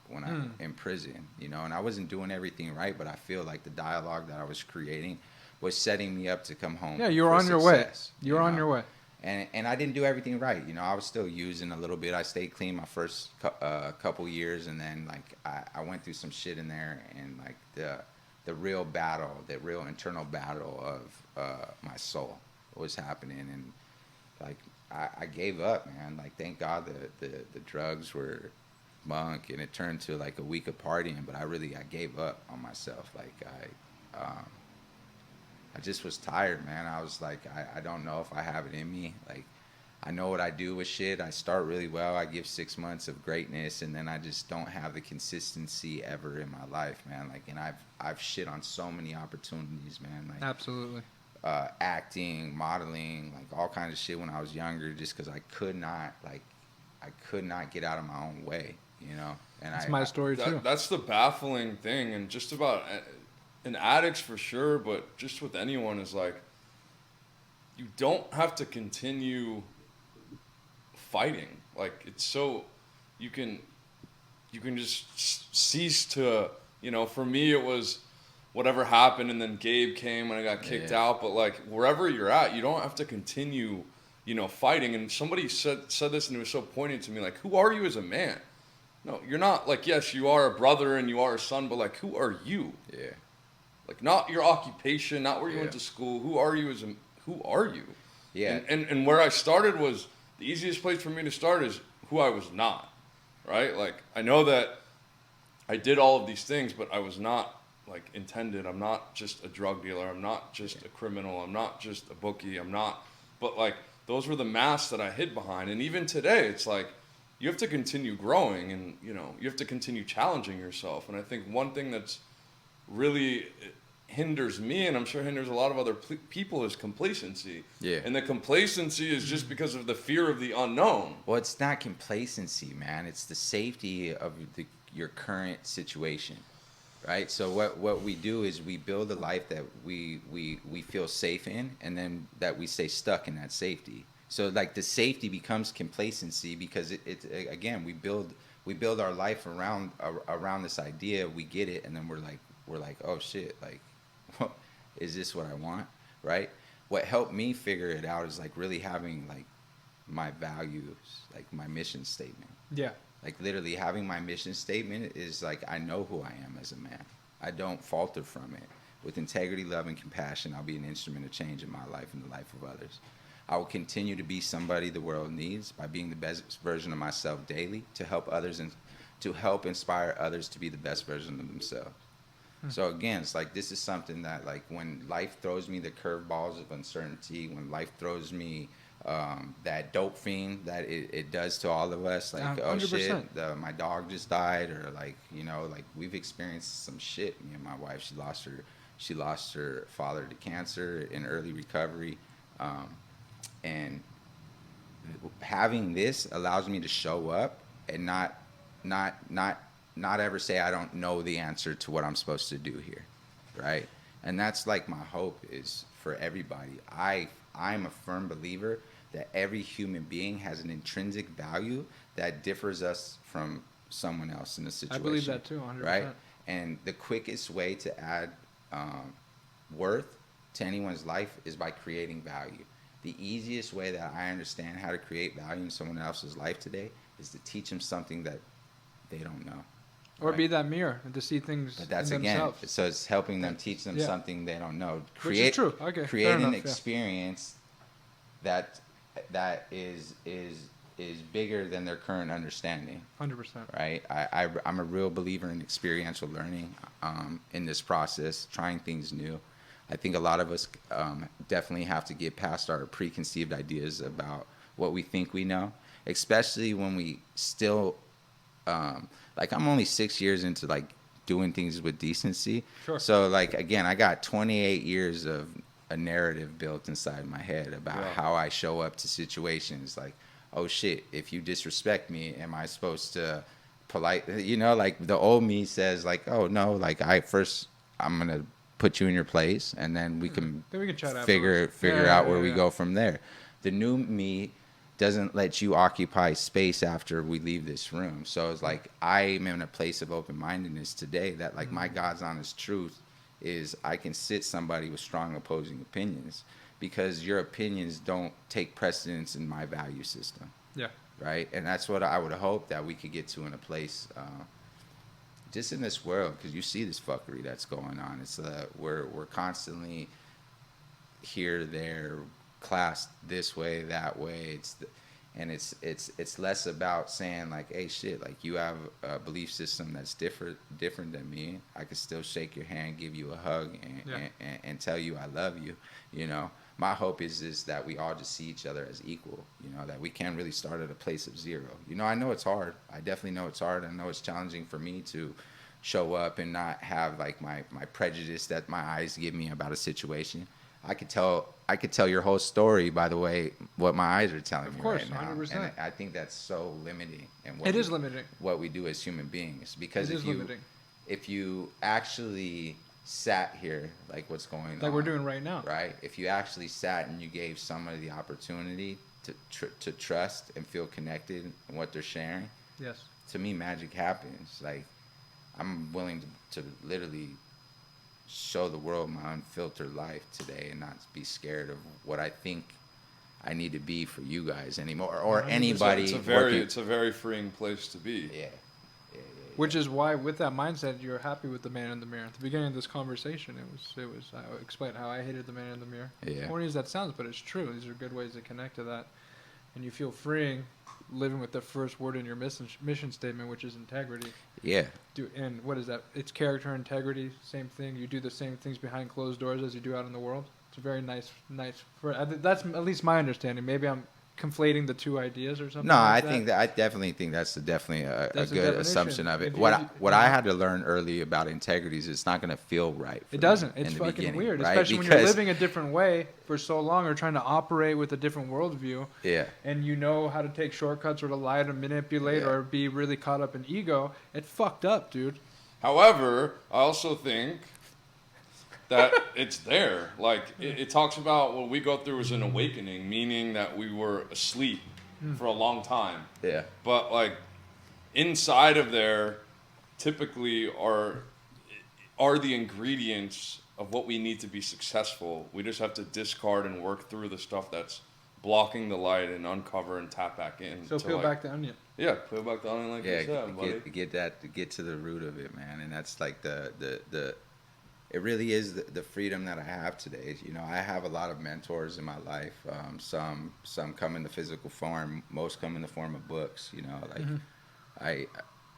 when I'm in prison, you know, and I wasn't doing everything right, but I feel like the dialogue that I was creating was setting me up to come home. Yeah, you were for on your way. success, You were on know? your way. And I didn't do everything right, you know. I was still using a little bit. I stayed clean my first couple years, and then like I went through some shit in there, and like the real battle, the real internal battle of my soul was happening, and like I gave up, man. Like thank God the drugs were bunk, and it turned to like a week of partying. But I gave up on myself. Like I just was tired, man. I was like, I don't know if I have it in me. Like, I know what I do with shit. I start really well. I give 6 months of greatness, and then I just don't have the consistency ever in my life, man. Like, and I've shit on so many opportunities, man. Like, Absolutely. acting, modeling, like all kinds of shit when I was younger, just because I could not get out of my own way, you know. And That's my story too. That's the baffling thing, and just about in addicts for sure, but just with anyone is like, you don't have to continue fighting. Like it's so, you can just cease to, you know. For me, it was whatever happened, and then Gabe came and I got kicked out. But like wherever you're at, you don't have to continue, you know, fighting. And somebody said this, and it was so poignant to me. Like, who are you as a man? No, you're not. Like, yes, you are a brother and you are a son, but like, who are you? Yeah. Like, not your occupation, not where you went to school. Who are you who are you? Yeah. And where I started was the easiest place for me to start is who I was not, right? Like, I know that I did all of these things, but I was not like intended. I'm not just a drug dealer. I'm not just a criminal. I'm not just a bookie. But like, those were the masks that I hid behind. And even today, it's like, you have to continue growing, and, you know, you have to continue challenging yourself. And I think one thing that's really hinders me, and I'm sure hinders a lot of other people, is complacency. Yeah. And the complacency is just because of the fear of the unknown. Well, it's not complacency, man. It's the safety of your current situation, right? So what we do is we build a life that we feel safe in, and then that we stay stuck in that safety. So like the safety becomes complacency because it again, we build our life around this idea. We get it, and then we're like, oh shit, like, is this what I want, right? What helped me figure it out is like really having like my values, like my mission statement. Yeah. Like literally having my mission statement is like, I know who I am as a man. I don't falter from it. With integrity, love, and compassion, I'll be an instrument of change in my life and the life of others. I will continue to be somebody the world needs by being the best version of myself daily to help others and to help inspire others to be the best version of themselves. So again, it's like, this is something that like when life throws me the curveballs of uncertainty, when life throws me that dope fiend that it does to all of us. Like, oh 100%. shit, my dog just died, or like, you know, like we've experienced some shit. Me and my wife, she lost her father to cancer in early recovery, and having this allows me to show up and not ever say I don't know the answer to what I'm supposed to do here, right? And that's like my hope is for everybody. I'm a firm believer that every human being has an intrinsic value that differs us from someone else in a situation. I believe that too, 100%. Right? And the quickest way to add worth to anyone's life is by creating value. The easiest way that I understand how to create value in someone else's life today is to teach them something that they don't know. Or right? be that mirror and to see things But that's in again, themselves. so it's helping them, teach them something they don't know. Which is true. Okay, create fair an enough, experience that is bigger than their current understanding. 100%. Right. I'm a real believer in experiential learning in this process, trying things new. I think a lot of us definitely have to get past our preconceived ideas about what we think we know, especially when we still, like I'm only 6 years into like doing things with decency. Sure. So like, again, I got 28 years of a narrative built inside my head about how I show up to situations. Like, oh shit, if you disrespect me, am I supposed to you know, like the old me says like, oh no, like I'm going to put you in your place, and then we can chat figure out where we go from there. The new me doesn't let you occupy space after we leave this room. So it's like I'm in a place of open-mindedness today that like my God's honest truth is I can sit somebody with strong opposing opinions because your opinions don't take precedence in my value system. Yeah. Right? And that's what I would hope that we could get to in a place just in this world, because you see this fuckery that's going on. It's we're constantly here, there, classed this way, that way. It's less about saying like, hey, shit, like you have a belief system that's different than me. I could still shake your hand, give you a hug, and tell you I love you. You know, my hope is that we all just see each other as equal. You know, that we can really start at a place of zero. You know, I know it's hard. I definitely know it's hard. I know it's challenging for me to show up and not have like my prejudice that my eyes give me about a situation. I could tell your whole story by the way what my eyes are telling me right now. 100%. And I think that's so limiting. And It is limiting. What we do as human beings, because limiting. If you actually sat here like what's going on, like we're doing right now, right? If you actually sat and you gave somebody the opportunity to trust and feel connected in what they're sharing, yes, to me magic happens. Like I'm willing to literally show the world my unfiltered life today and not be scared of what I think I need to be for you guys anymore or anybody. It's a very freeing place to be. Yeah. Which is why, with that mindset, you're happy with the man in the mirror. At the beginning of this conversation, it was. I explained how I hated the man in the mirror. Yeah. Corny as that sounds, but it's true. These are good ways to connect to that, and you feel freeing, living with the first word in your mission statement, which is integrity. Yeah. And what is that? It's character integrity. Same thing. You do the same things behind closed doors as you do out in the world. It's a very nice. That's at least my understanding. Maybe I'm conflating the two ideas or something. No, like I definitely think that's definitely a good definition. assumption of it. If What I had to learn early about integrity is it's not going to feel right. It doesn't. In It's the fucking beginning, weird, right? especially when you're living a different way for so long or trying to operate with a different worldview. Yeah. And you know how to take shortcuts or to lie to manipulate or be really caught up in ego. It's fucked up, dude. However, I also think that it's there. Like, it talks about what we go through as an awakening, meaning that we were asleep for a long time. Yeah. But, like, inside of there typically are the ingredients of what we need to be successful. We just have to discard and work through the stuff that's blocking the light and uncover and tap back in. So peel back the onion. Yeah, peel back the onion like you said, buddy. Get to the root of it, man. And that's like it really is the freedom that I have today. You know, I have a lot of mentors in my life. Some come in the physical form. Most come in the form of books. You know, like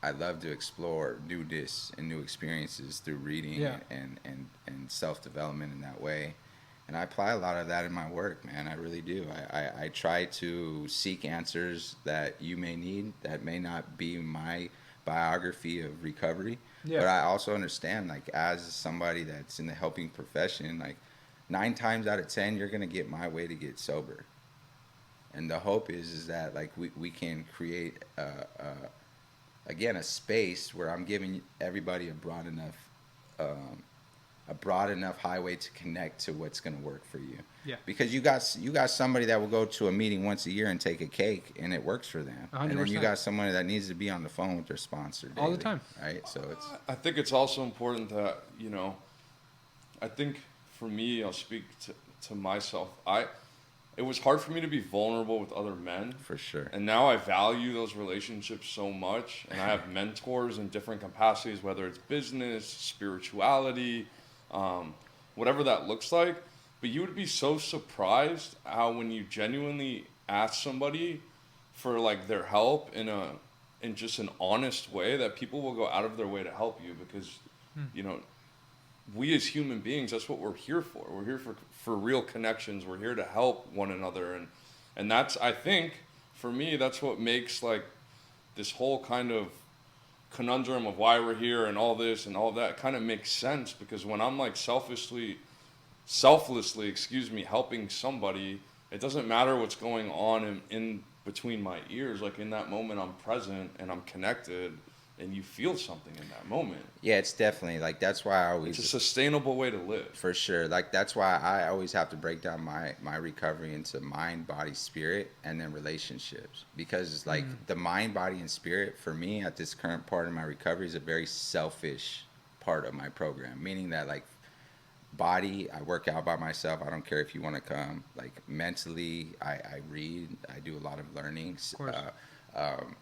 I love to explore newness and new experiences through reading and self-development in that way. And I apply a lot of that in my work, man. I really do. I try to seek answers that you may need that may not be my biography of recovery. Yeah. But I also understand, like, as somebody that's in the helping profession, like, 9 times out of 10, you're going to get my way to get sober. And the hope is that, like, we can create, again, a space where I'm giving everybody um, a broad enough highway to connect to what's going to work for you. Yeah. Because you got somebody that will go to a meeting once a year and take a cake, and it works for them. 100%. And then you got someone that needs to be on the phone with their sponsor daily, All the time. right? So it's I think it's also important that, you know, I think for me, I'll speak to myself. It was hard for me to be vulnerable with other men. for sure. And now I value those relationships so much. And I have mentors in different capacities, whether it's business, spirituality, whatever that looks like. But you would be so surprised how when you genuinely ask somebody for like their help in just an honest way, that people will go out of their way to help you because, you know, we as human beings, that's what we're here for. We're here for real connections. We're here to help one another. And that's, I think, for me, that's what makes like this whole kind of conundrum of why we're here and all this and all that kind of makes sense, because when I'm like selflessly, helping somebody, it doesn't matter what's going on in between my ears. Like in that moment, I'm present and I'm connected, and you feel something in that moment. Yeah, it's definitely like that's why I always It's a sustainable way to live. for sure. Like that's why I always have to break down my recovery into mind, body, spirit, and then relationships. Because like the mind, body, and spirit for me at this current part of my recovery is a very selfish part of my program. Meaning that like body, I work out by myself. I don't care if you want to come. Like mentally, I read. I do a lot of learnings. Of course.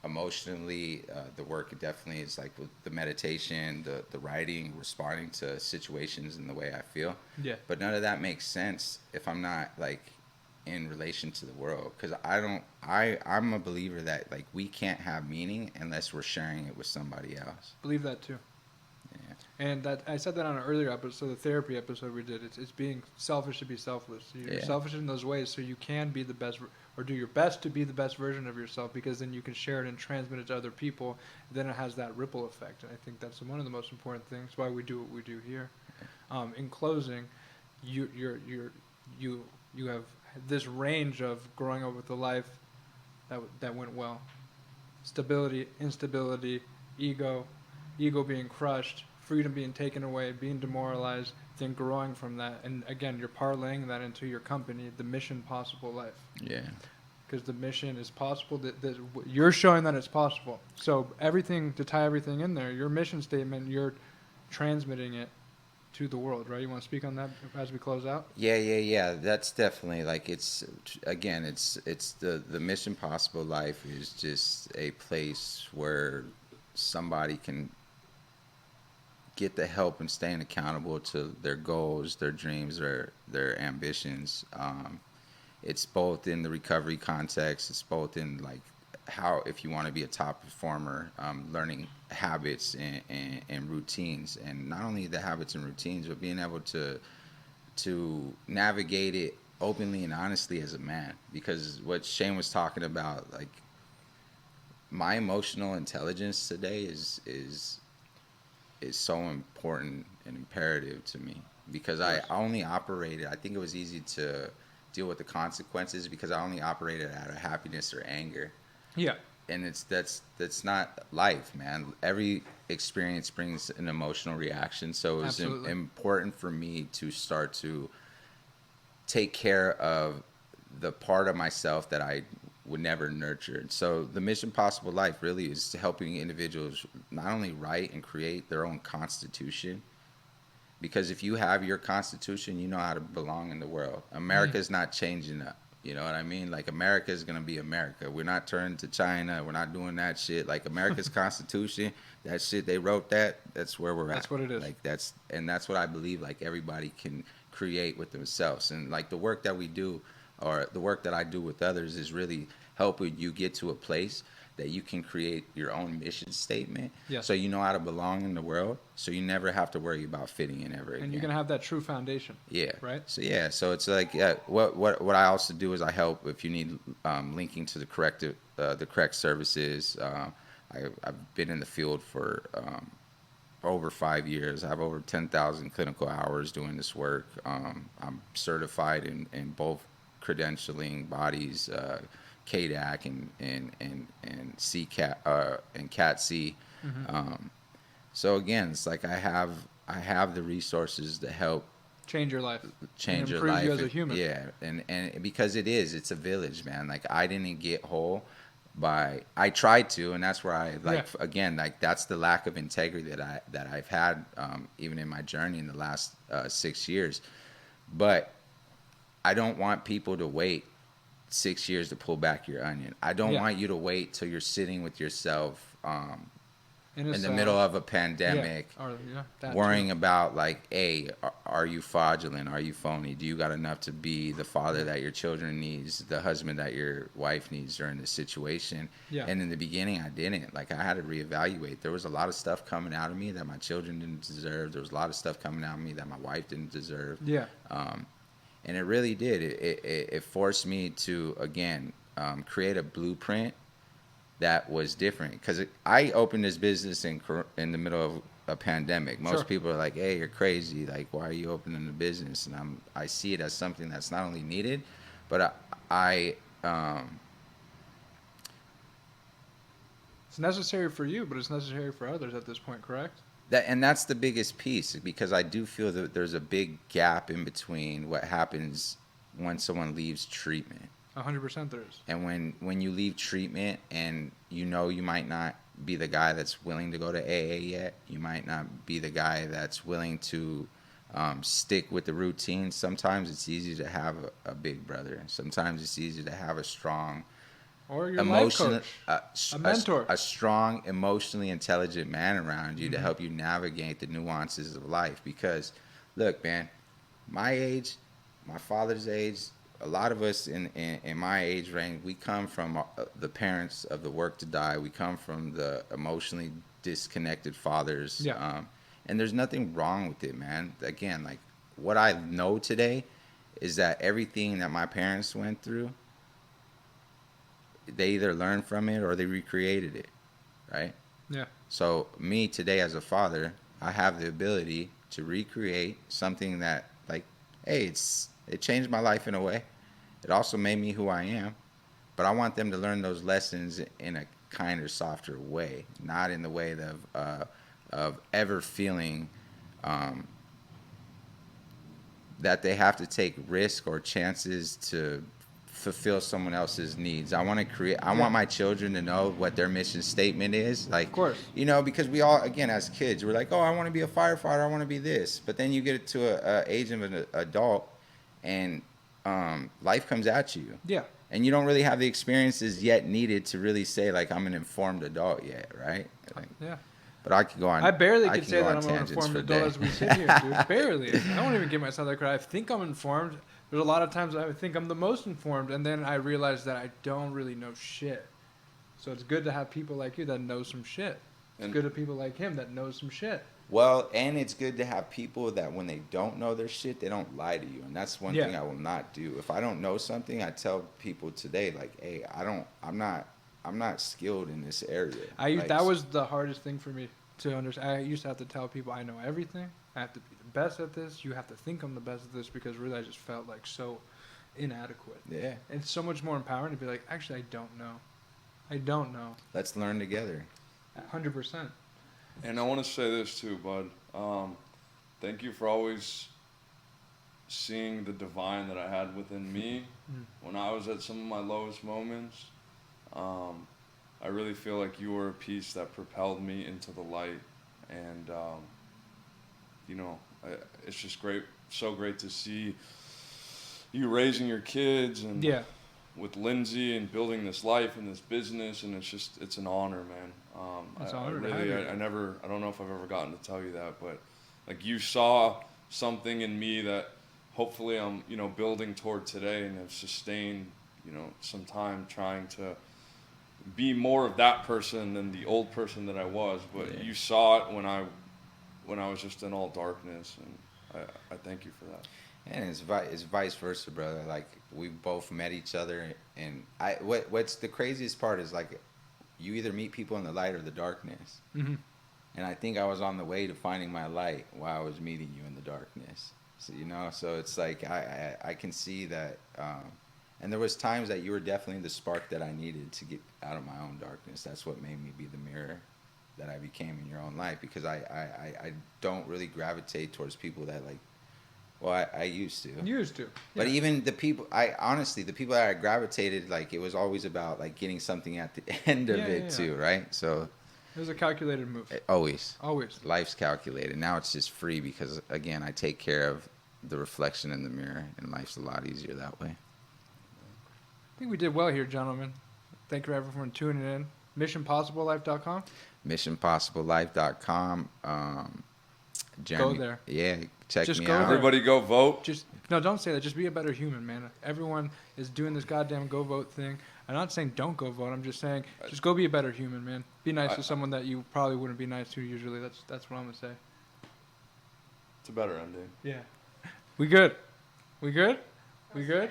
Emotionally, the work definitely is like with the meditation, the writing, responding to situations in the way I feel. Yeah. But none of that makes sense if I'm not like in relation to the world, because I'm a believer that like we can't have meaning unless we're sharing it with somebody else. Believe that too. Yeah. And that I said that on an earlier episode, the therapy episode we did. It's being selfish to be selfless. You're Yeah. selfish in those ways, so you can be the best, or do your best to be the best version of yourself. Because then you can share it and transmit it to other people. Then it has that ripple effect, and I think that's one of the most important things. Why we do what we do here. In closing, you have this range of growing up with a life that went well. Stability, instability, ego being crushed, freedom being taken away, being demoralized, then growing from that. And again, you're parlaying that into your company, the Mission Possible Life. Yeah. Because the mission is possible. That you're showing that it's possible. So everything, to tie everything in there, your mission statement, you're transmitting it to the world, right? You want to speak on that as we close out? Yeah. That's definitely like it's the Mission Possible Life is just a place where somebody can get the help and staying accountable to their goals, their dreams, their ambitions. It's both in the recovery context. It's both in like how, if you want to be a top performer, learning habits and routines, and not only the habits and routines, but being able to navigate it openly and honestly as a man. Because what Shane was talking about, like my emotional intelligence today is so important and imperative to me, because I only operated, I think it was easy to deal with the consequences because I only operated out of happiness or anger. Yeah. And that's not life, man. Every experience brings an emotional reaction. So it was important for me to start to take care of the part of myself that I would never nurture. So the Mission Possible Life really is helping individuals not only write and create their own constitution, because if you have your constitution, you know how to belong in the world. America's not changing up. You know what I mean? Like America is going to be America. We're not turning to China. We're not doing that shit. Like America's constitution, that shit, they wrote that's where we're at. That's what it is. Like that's what I believe like everybody can create with themselves. And like the work that we do, or the work that I do with others, is really helping you get to a place that you can create your own mission statement. Yes. So you know how to belong in the world. So you never have to worry about fitting in ever again. And you're gonna have that true foundation. Yeah. Right. So it's like what I also do is I help if you need linking to the correct services. I've been in the field for over 5 years. I have over 10,000 clinical hours doing this work. I'm certified in both credentialing bodies, KDAC and CCAT and CAT-C. So again, it's like I have the resources to help Change your life. change And your improve life. you as a human. Yeah, and because it's a village, man. Like I didn't get whole I tried to, and that's where I again, like that's the lack of integrity that I've had even in my journey in the last 6 years. But I don't want people to wait 6 years to pull back your onion. I don't want you to wait till you're sitting with yourself in the middle of a pandemic, worrying about like, hey, are you fraudulent? Are you phony? Do you got enough to be the father that your children needs, the husband that your wife needs during this situation? Yeah. And in the beginning, I didn't. Like I had to reevaluate. There was a lot of stuff coming out of me that my children didn't deserve. There was a lot of stuff coming out of me that my wife didn't deserve. Yeah. And it really did. It forced me to again create a blueprint that was different, because I opened this business in the middle of a pandemic. Most people are like, "Hey, you're crazy! Like, why are you opening a business?" And I see it as something that's not only needed, but it's necessary for you, but it's necessary for others at this point, correct? That's the biggest piece, because I do feel that there's a big gap in between what happens when someone leaves treatment. 100% there is. And when you leave treatment and you might not be the guy that's willing to go to AA yet, you might not be the guy that's willing to stick with the routine. Sometimes it's easy to have a big brother. Sometimes it's easy to have a strong, or your life coach, a mentor, a strong, emotionally intelligent man around you to help you navigate the nuances of life. Because, look, man, my age, my father's age, a lot of us in my age range, we come from the parents of the work to die. We come from the emotionally disconnected fathers. Yeah. And there's nothing wrong with it, man. Again, like what I know today is that everything that my parents went through, they either learned from it or they recreated it, right? Yeah. So me today as a father, I have the ability to recreate something that, like, hey, it changed my life in a way. It also made me who I am. But I want them to learn those lessons in a kinder, softer way, not in the way of ever feeling that they have to take risk or chances to fulfill someone else's needs. I want my children to know what their mission statement is. Like, of course. Because we all, again, as kids, we're like, oh, I want to be a firefighter. I want to be this. But then you get to a age of an adult and life comes at you. Yeah. And you don't really have the experiences yet needed to really say, like, I'm an informed adult yet, right? Like, yeah. But I could go on. I barely could can say go that on I'm an tangents informed for adult days. as we sit here, dude. Barely. I don't even give myself that credit. I think I'm informed. There's a lot of times I think I'm the most informed, and then I realize that I don't really know shit. So it's good to have people like you that know some shit. It's good to people like him that know some shit. Well, and it's good to have people that when they don't know their shit, they don't lie to you. And that's one thing I will not do. If I don't know something, I tell people today, like, hey, I'm not skilled in this area. That was the hardest thing for me to understand. I used to have to tell people I know everything. I have to be the best at this. You have to think I'm the best at this, because really I just felt like so inadequate. Yeah. It's so much more empowering to be like, actually, I don't know. I don't know. Let's learn together. 100%. And I want to say this too, bud. Thank you for always seeing the divine that I had within me when I was at some of my lowest moments. I really feel like you were a piece that propelled me into the light. And, it's just great, so great to see you raising your kids and with Lindsay and building this life and this business. And it's an honor, man. It's an honor I to have you. I don't know if I've ever gotten to tell you that, but like you saw something in me that hopefully I'm, you building toward today, and have sustained, some time trying to be more of that person than the old person that I was. But Yeah. you saw it when I was just in all darkness, and I thank you for that. And it's vice versa, brother. Like we both met each other, and what's the craziest part is like you either meet people in the light or the darkness. Mm-hmm. And I think I was on the way to finding my light while I was meeting you in the darkness. So, so it's like I can see that. And there was times that you were definitely the spark that I needed to get out of my own darkness. That's what made me be the mirror that I became in your own life, because I don't really gravitate towards people that like, well, I used to. Used to. But Yeah. even the people, the people that I gravitated, like it was always about like getting something at the end of it too, right? So It was a calculated move. always. Always. Life's calculated. Now it's just free because, again, I take care of the reflection in the mirror, and life's a lot easier that way. I think we did well here, gentlemen. Thank you everyone for tuning in. MissionPossibleLife.com. MissionPossibleLife.com. Jeremy, Go there. Yeah, check Just me go out. there. Everybody go vote. Just no, don't say that. Just be a better human, man. Everyone is doing this goddamn go vote thing. I'm not saying don't go vote. I'm just saying just go be a better human, man. Be nice to someone that you probably wouldn't be nice to usually. That's what I'm gonna say. It's a better ending. Yeah. We good? We good? We good?